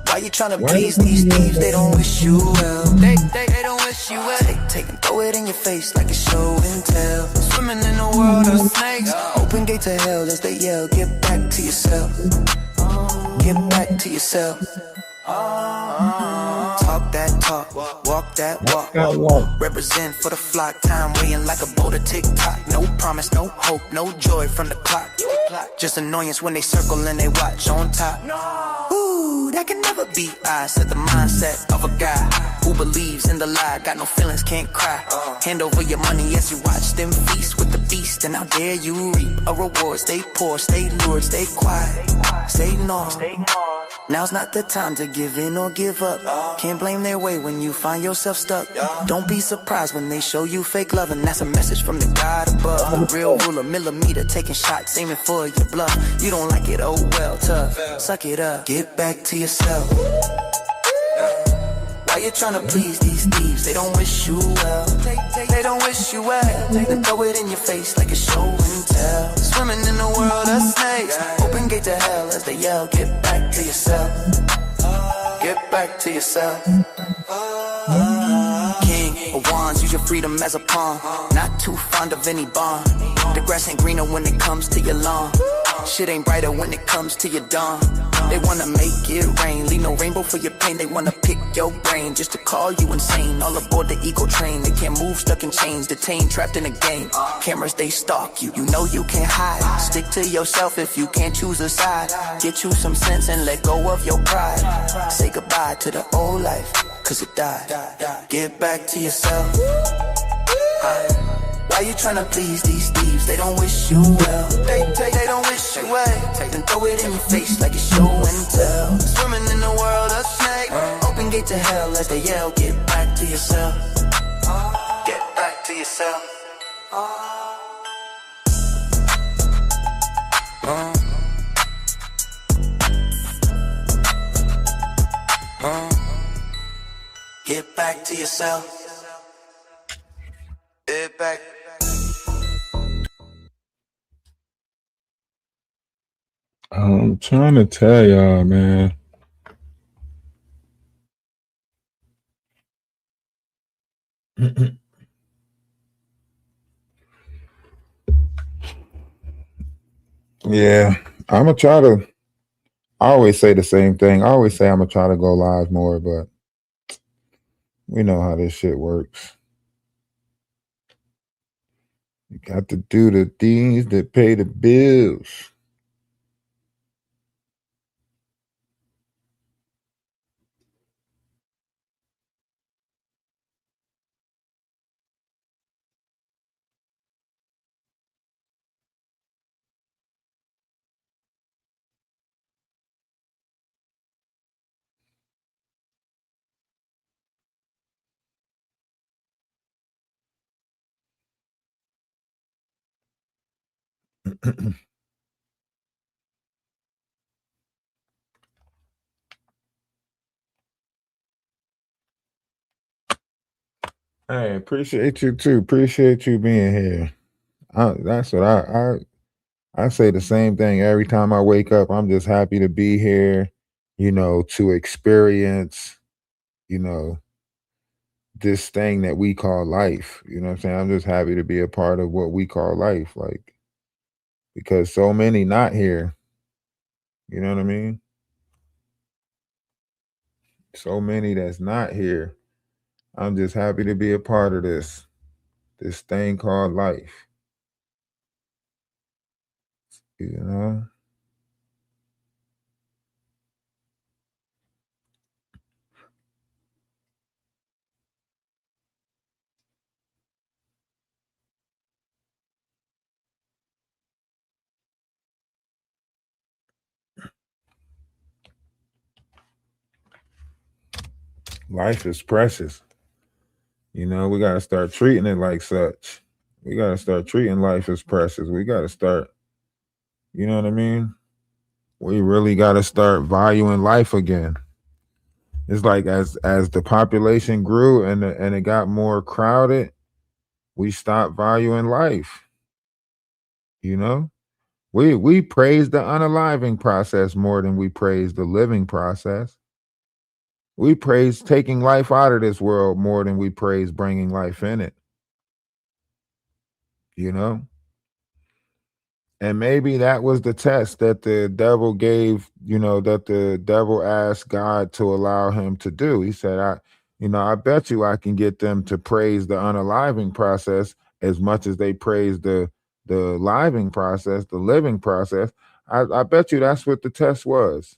Why you tryna please these thieves? They don't wish you well. They don't wish you well. Take and throw it in your face like a show and tell. Swimming in a world of snakes. Open gate to hell as they yell. Get back to yourself. Get back to yourself. Talk that talk, walk that walk. Represent for the flock. Time weighing like a bolt of tick-tock. No promise, no hope, no joy from the clock. Just annoyance when they circle and they watch on top. Ooh, that can never be. I set the mindset of a guy who believes in the lie. Got no feelings, can't cry. Hand over your money as you watch them feast with the beast. And how dare you reap a reward. Stay poor, stay lured, stay quiet, stay north. Now's not the time to give in or give up. Can't blame their way when you find yourself stuck. Don't be surprised when they show you fake love, and that's a message from the God above. Real ruler, millimeter, taking shots, aiming for your bluff. You don't like it, oh well, tough. Suck it up, get back to yourself. Why you tryna please these thieves? They don't wish you well. They don't wish you well. They throw it in your face like a show and tell. Swimming in a world of snakes. Open gate to hell as they yell. Get back to yourself. Get back to yourself. King of wands, use your freedom as a pawn. Not too fond of any bond. The grass ain't greener when it comes to your lawn. Shit ain't brighter when it comes to your dawn. They wanna make it rain, leave no rainbow for your pain. They wanna pick your brain just to call you insane. All aboard the ego train, they can't move, stuck in chains, detained, trapped in a game. Cameras, they stalk you, you know you can't hide. Stick to yourself if you can't choose a side. Get you some sense and let go of your pride. Say goodbye to the old life, cause it died. Get back to yourself. Why you tryna please these thieves? They don't wish you well. They don't wish you well. Take and throw it in your face like a show and tell. Swimming in the world of snakes. Open gate to hell as they yell. Get back to yourself. Get back to yourself. Get back to yourself. Get back. I'm trying to tell y'all, man. Yeah, I'm gonna try to. I always say the same thing. I always say I'm gonna try to go live more, but we know how this shit works. You got to do the things that pay the bills. Hey, appreciate you too. Appreciate you being here. That's what I say the same thing every time I wake up. I'm just happy to be here, to experience, you know, this thing that we call life. You know what I'm saying? I'm just happy to be a part of what we call life. Like, because so many not here. You know what I mean? So many that's not here. I'm just happy to be a part of this thing called life. You know? Life is precious. We gotta start treating it like such. We gotta start treating life as precious. We gotta start, you know what I mean? We really gotta start valuing life again. It's like as the population grew and it got more crowded, we stopped valuing life. You know, we praise the unaliving process more than we praise the living process. We praise taking life out of this world more than we praise bringing life in it. You know, and maybe that was the test that the devil gave. That the devil asked God to allow him to do. He said, I bet you I can get them to praise the unaliving process as much as they praise the living process, the living process. I bet you that's what the test was,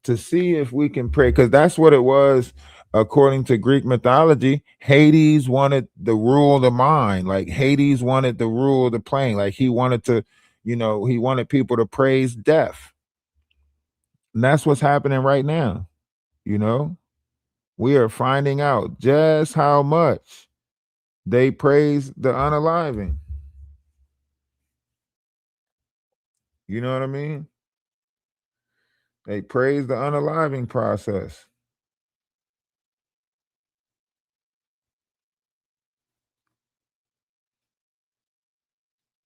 to see if we can pray, because that's what it was. According to Greek mythology, Hades wanted the rule of the mind. Like Hades wanted the rule of the plane. Like he wanted to, he wanted people to praise death. And that's what's happening right now. You know, we are finding out just how much they praise the unaliving. You know what I mean? They praise the unaliving process.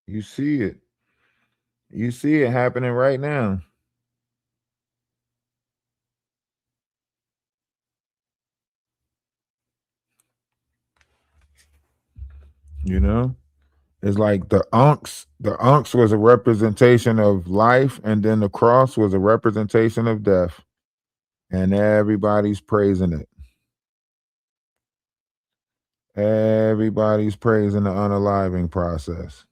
You see it. You see it happening right now. You know? It's like the unks was a representation of life, and then the cross was a representation of death. And everybody's praising it. Everybody's praising the unaliving process.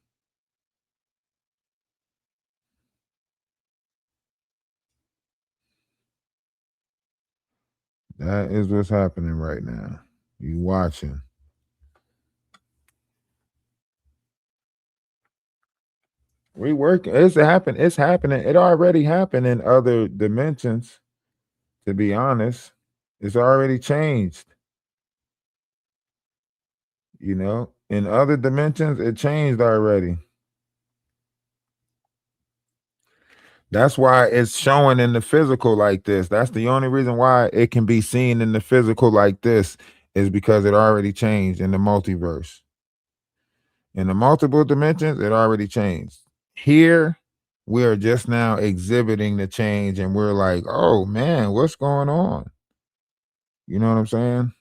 That is what's happening right now. You watching. We working. It's happening. It already happened in other dimensions, to be honest. It's already changed. In other dimensions, it changed already. That's why it's showing in the physical like this. That's the only reason why it can be seen in the physical like this, is because it already changed in the multiverse. In the multiple dimensions, it already changed. Here, we are just now exhibiting the change, and we're like, oh man, what's going on? You know what I'm saying?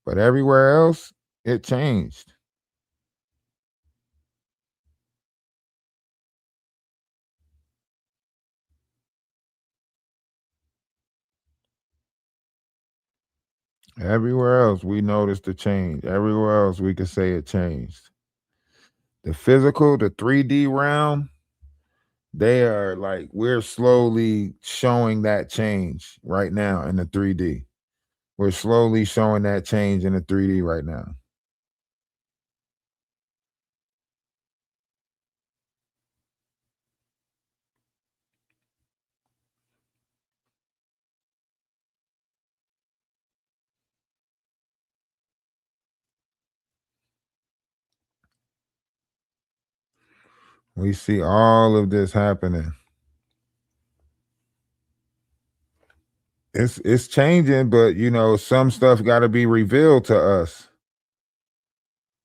But everywhere else, it changed. Everywhere else, we noticed the change. Everywhere else, we could say it changed. The physical, the 3D realm, they are like, we're slowly showing that change right now in the 3D. We're slowly showing that change in the 3D right now. We see all of this happening. It's changing, but you know, some stuff got to be revealed to us.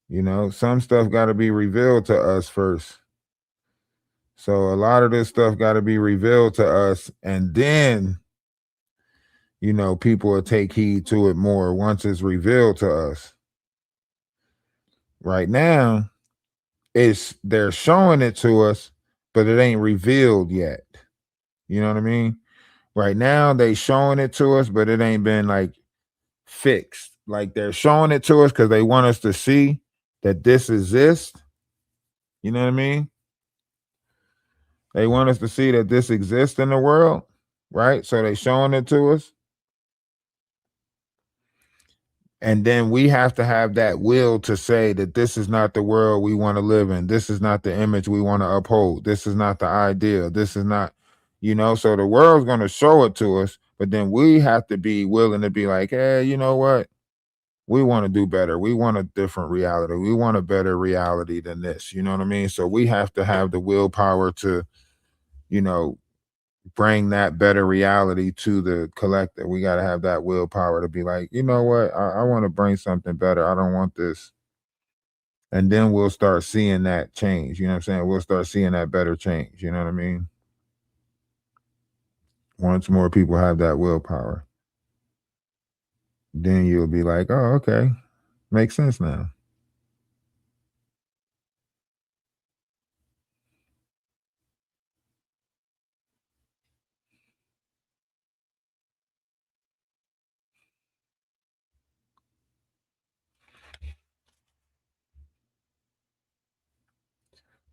You know, some stuff got to be revealed to us first. So a lot of this stuff got to be revealed to us, and then you know, people will take heed to it more once it's revealed to us. Right now, they're showing it to us, but it ain't revealed yet. You know what I mean? Right now, they showing it to us, but it ain't been like fixed. Like they're showing it to us because they want us to see that this exists. You know what I mean? They want us to see that this exists in the world, right? So they showing it to us. And then we have to have that will to say that this is not the world we want to live in. This is not the image we want to uphold. This is not the ideal. This is not, you know, so the world's going to show it to us, but then we have to be willing to be like, hey, you know what? We want to do better. We want a different reality. We want a better reality than this. You know what I mean? So we have to have the willpower to, you know, bring that better reality to the collective. We got to have that willpower to be like, you know what? I want to bring something better. I don't want this. And then we'll start seeing that change. You know what I'm saying? We'll start seeing that better change. You know what I mean? Once more people have that willpower, then you'll be like, oh, okay. Makes sense now.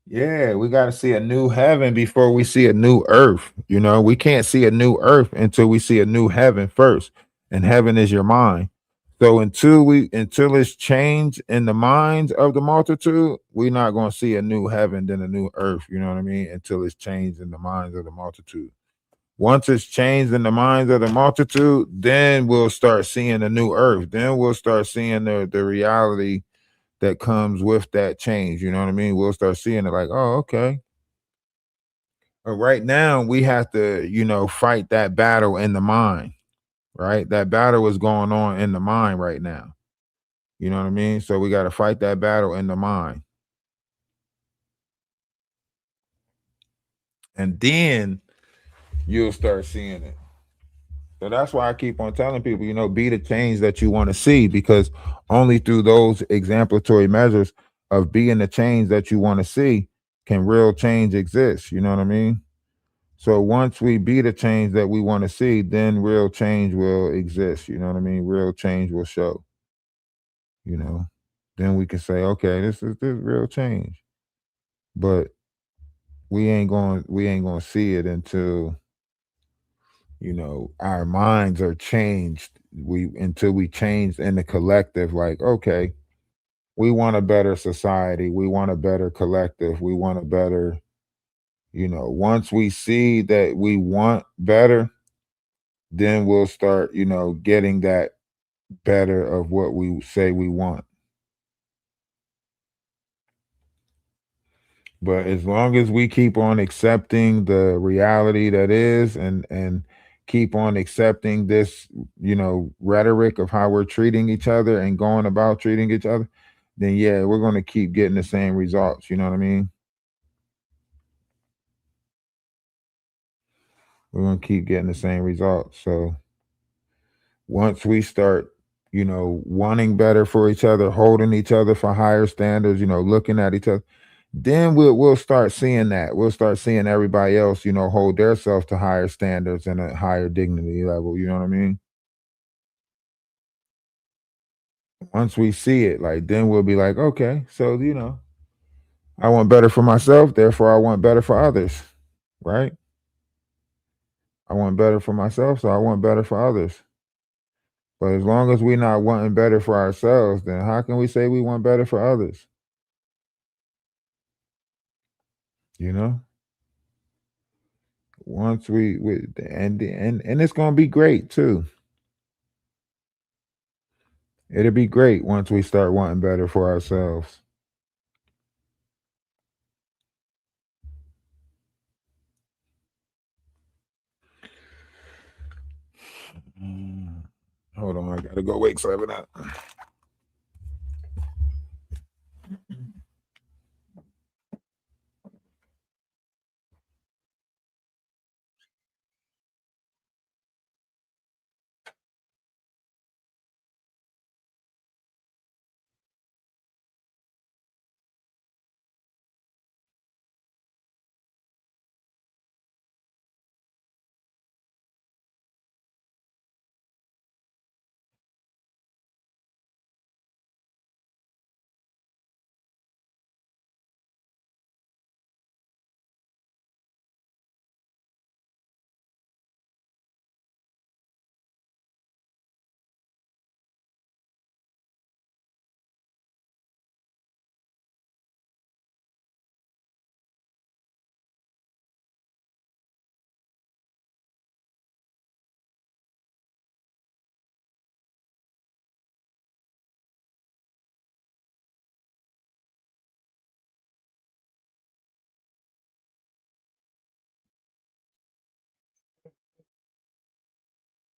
Yeah, we got to see a new heaven before we see a new earth. You know, we can't see a new earth until we see a new heaven first. And heaven is your mind. So until it's changed in the minds of the multitude, we're not going to see a new heaven then a new earth. You know what I mean? Until it's changed in the minds of the multitude. Once it's changed in the minds of the multitude, then we'll start seeing a new earth. Then we'll start seeing the reality that comes with that change. You know what I mean? We'll start seeing it like, oh, okay. But right now, we have to, you know, fight that battle in the mind, right? That battle is going on in the mind right now. You know what I mean? So we got to fight that battle in the mind. And then you'll start seeing it. So that's why I keep on telling people, you know, be the change that you want to see, because only through those exemplatory measures of being the change that you want to see can real change exist. You know what I mean? So once we be the change that we want to see, then real change will exist. You know what I mean? Real change will show. You know, then we can say, okay, this real change. But we ain't going to see it until, you know, our minds are changed. We until we change in the collective, like, okay, we want a better society, we want a better collective, we want a better, you know, once we see that we want better, then we'll start, you know, getting that better of what we say we want. But as long as we keep on accepting the reality that is, and keep on accepting this, you know, rhetoric of how we're treating each other and going about treating each other, then yeah, we're going to keep getting the same results. You know what I mean? We're gonna keep getting the same results. So once we start, wanting better for each other, holding each other for higher standards, looking at each other, then we'll start seeing that. We'll start seeing everybody else, hold themselves to higher standards and a higher dignity level. You know what I mean? Once we see it, like then we'll be like, okay, so I want better for myself, therefore I want better for others. Right? I want better for myself, so I want better for others. But as long as we're not wanting better for ourselves, then how can we say we want better for others? You know? Once we and it's gonna be great too. It'll be great once we start wanting better for ourselves. Mm. Hold on, I gotta go wake 7 up.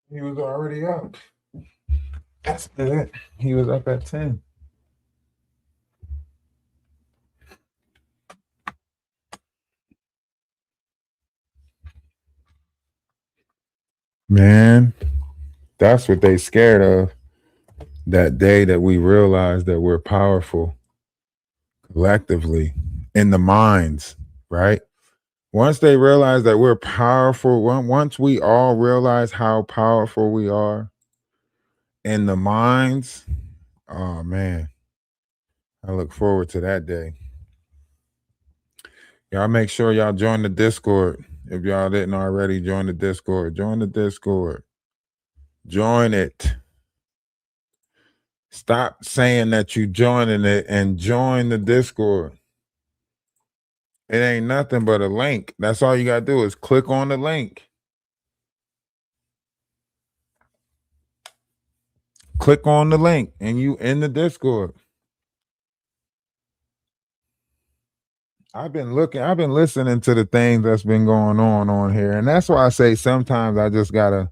He was already up. That's it. He was up at 10. Man, that's what they scared of. That day that we realize that we're powerful collectively in the minds, right? Once they realize that we're powerful, once we all realize how powerful we are in the minds, oh man, I look forward to that day. Y'all make sure y'all join the Discord. If y'all didn't already join the Discord, join the Discord. Join it. Stop saying that you joining it and join the Discord. It ain't nothing but a link. That's all you gotta do is click on the link. Click on the link and you in the Discord. I've been listening to the things that's been going on here. And that's why I say sometimes I just gotta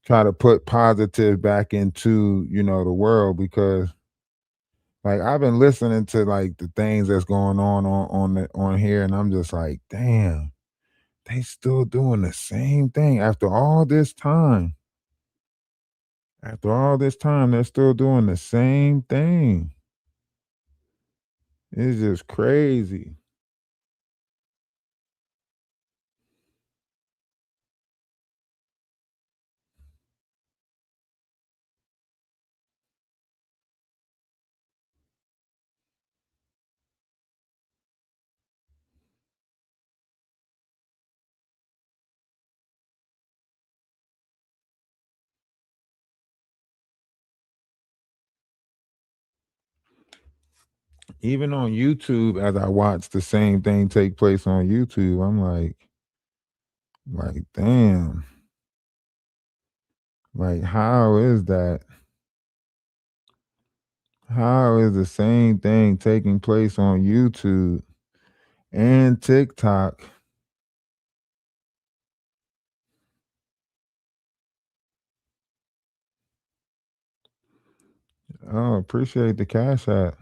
try to put positive back into, the world, because like I've been listening to like the things that's going on here, and I'm just like, damn, they still doing the same thing after all this time. After all this time, they're still doing the same thing. It's just crazy. Even on YouTube, as I watch the same thing take place on YouTube, I'm like, damn, like how is that? How is the same thing taking place on YouTube and TikTok? Oh, appreciate the cash app.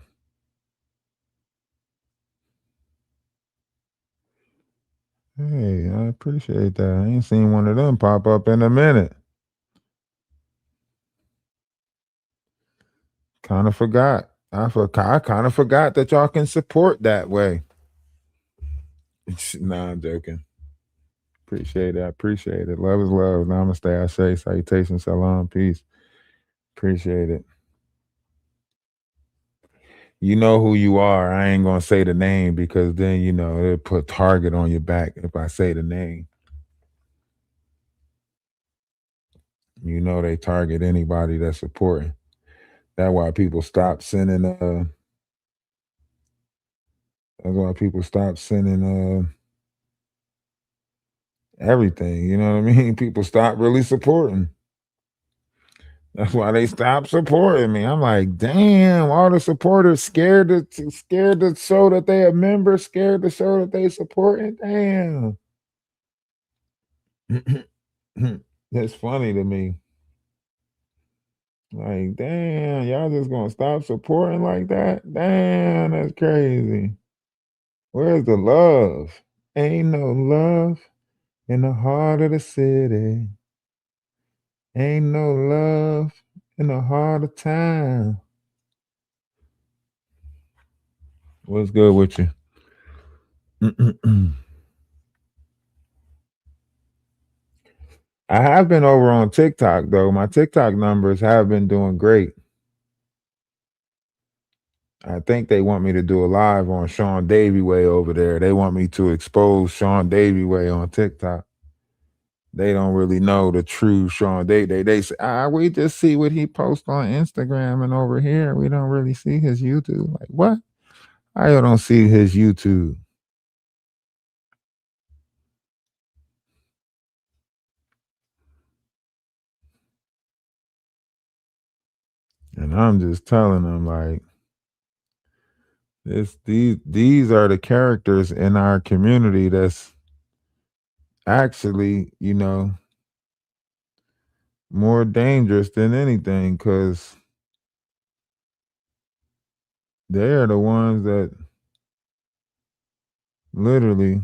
Hey, I appreciate that. I ain't seen one of them pop up in a minute. Kind of forgot. I kind of forgot that y'all can support that way. Nah, I'm joking. Appreciate it. I appreciate it. Love is love. Namaste. Ashe. Salutations. Salam. Peace. Appreciate it. You know who you are. I ain't gonna say the name because then it'll put target on your back if I say the name. You know they target anybody that's supporting. That's why people stop sending everything. You know what I mean? People stop really supporting. That's why they stopped supporting me. I'm like, damn, all the supporters scared to show that they a member, scared to show that they supporting. Damn. That's funny to me. Like, damn, y'all just gonna stop supporting like that? Damn, that's crazy. Where's the love? Ain't no love in the heart of the city. Ain't no love in the heart of town. What's good with you? I have been over on TikTok though. My TikTok numbers have been doing great. I think they want me to do a live on Sean Davy Way over there. They want me to expose Sean Davy Way on TikTok. They don't really know the true Sean. They say, we just see what he posts on Instagram, and over here we don't really see his YouTube. Like what? I don't see his YouTube. And I'm just telling them like these are the characters in our community that's actually, more dangerous than anything because they're the ones that literally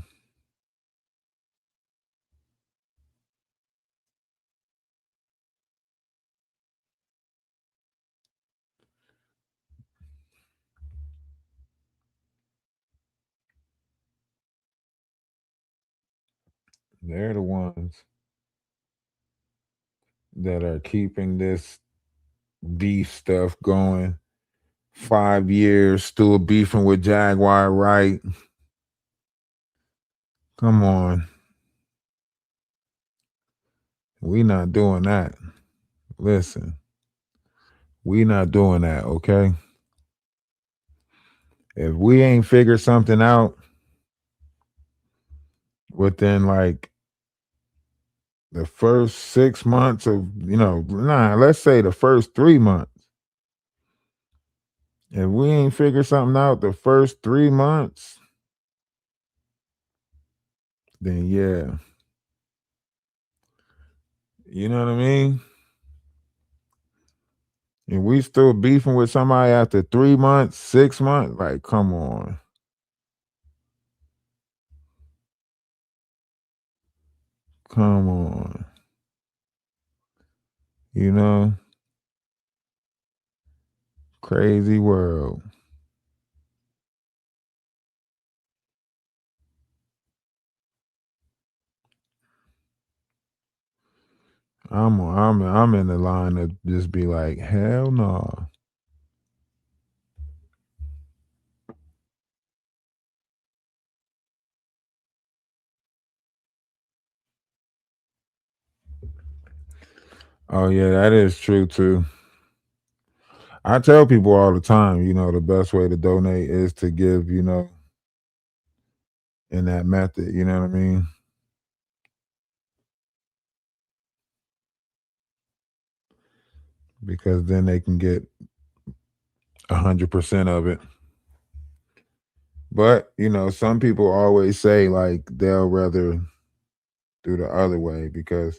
they're the ones that are keeping this beef stuff going. 5 years still beefing with Jaguar, right? Come on. We not doing that. Listen, we not doing that, okay? If we ain't figured something out within like the first 6 months of, let's say the first 3 months. If we ain't figured something out the first 3 months, then yeah. You know what I mean? And we still beefing with somebody after 3 months, 6 months, like come on. Come on. You know? Crazy world. I'm in the line to just be like, hell no. Oh yeah, that is true too. I tell people all the time, the best way to donate is to give, in that method, you know what I mean? Because then they can get 100% of it. But, some people always say like they'll rather do the other way because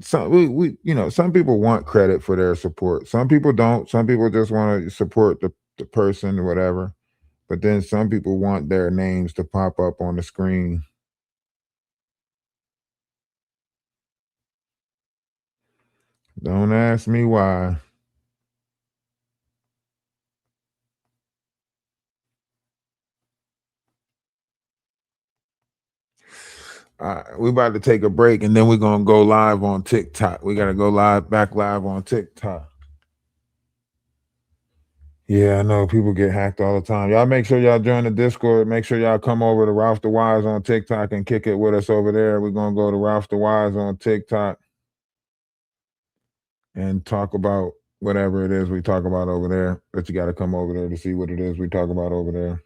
some some people want credit for their support. Some people don't. Some people just want to support the person or whatever. But then some people want their names to pop up on the screen Don't ask me why. We about to take a break and then we're gonna go live on TikTok. We gotta go back live on TikTok. Yeah, I know people get hacked all the time. Y'all make sure y'all join the Discord. Make sure y'all come over to Ralph DaWise on TikTok and kick it with us over there. We're gonna go to Ralph DaWise on TikTok and talk about whatever it is we talk about over there. But you gotta come over there to see what it is we talk about over there.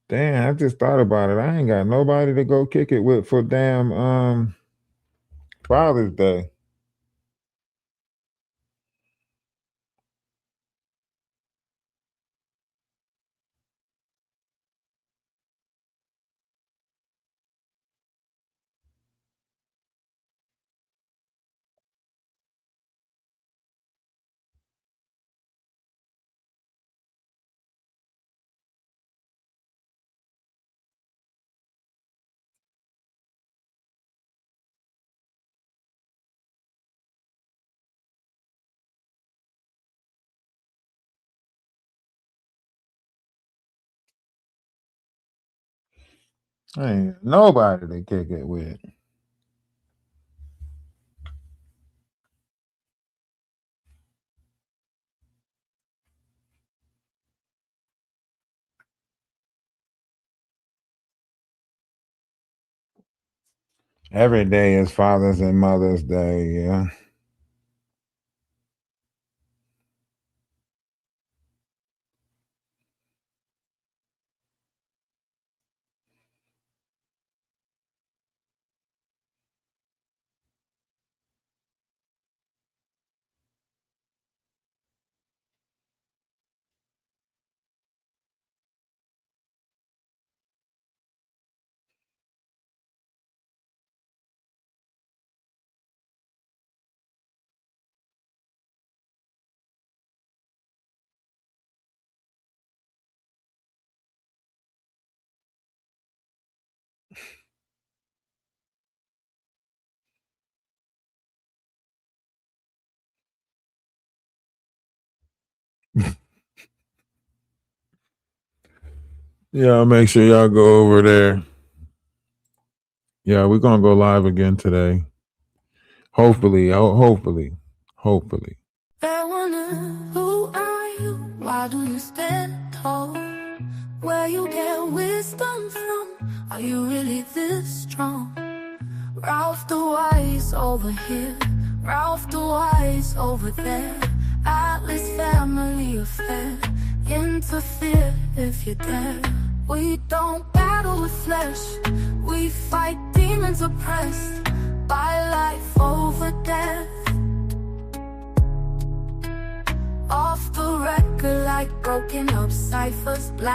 Damn, I just thought about it. I ain't got nobody to go kick it with for damn Father's Day. Ain't nobody to kick it with. Every day is Father's and Mother's Day, yeah. Yeah, make sure y'all go over there. Yeah, we're gonna go live again today. Hopefully. I wonder, who are you? Why do you stand tall? Where you get wisdom from? Are you really this strong? Ralph DaWise over here, Ralph DaWise over there. Atlas family affair, interfere if you dare. We don't battle with flesh, we fight demons oppressed by life over death. Off the record like broken up ciphers, black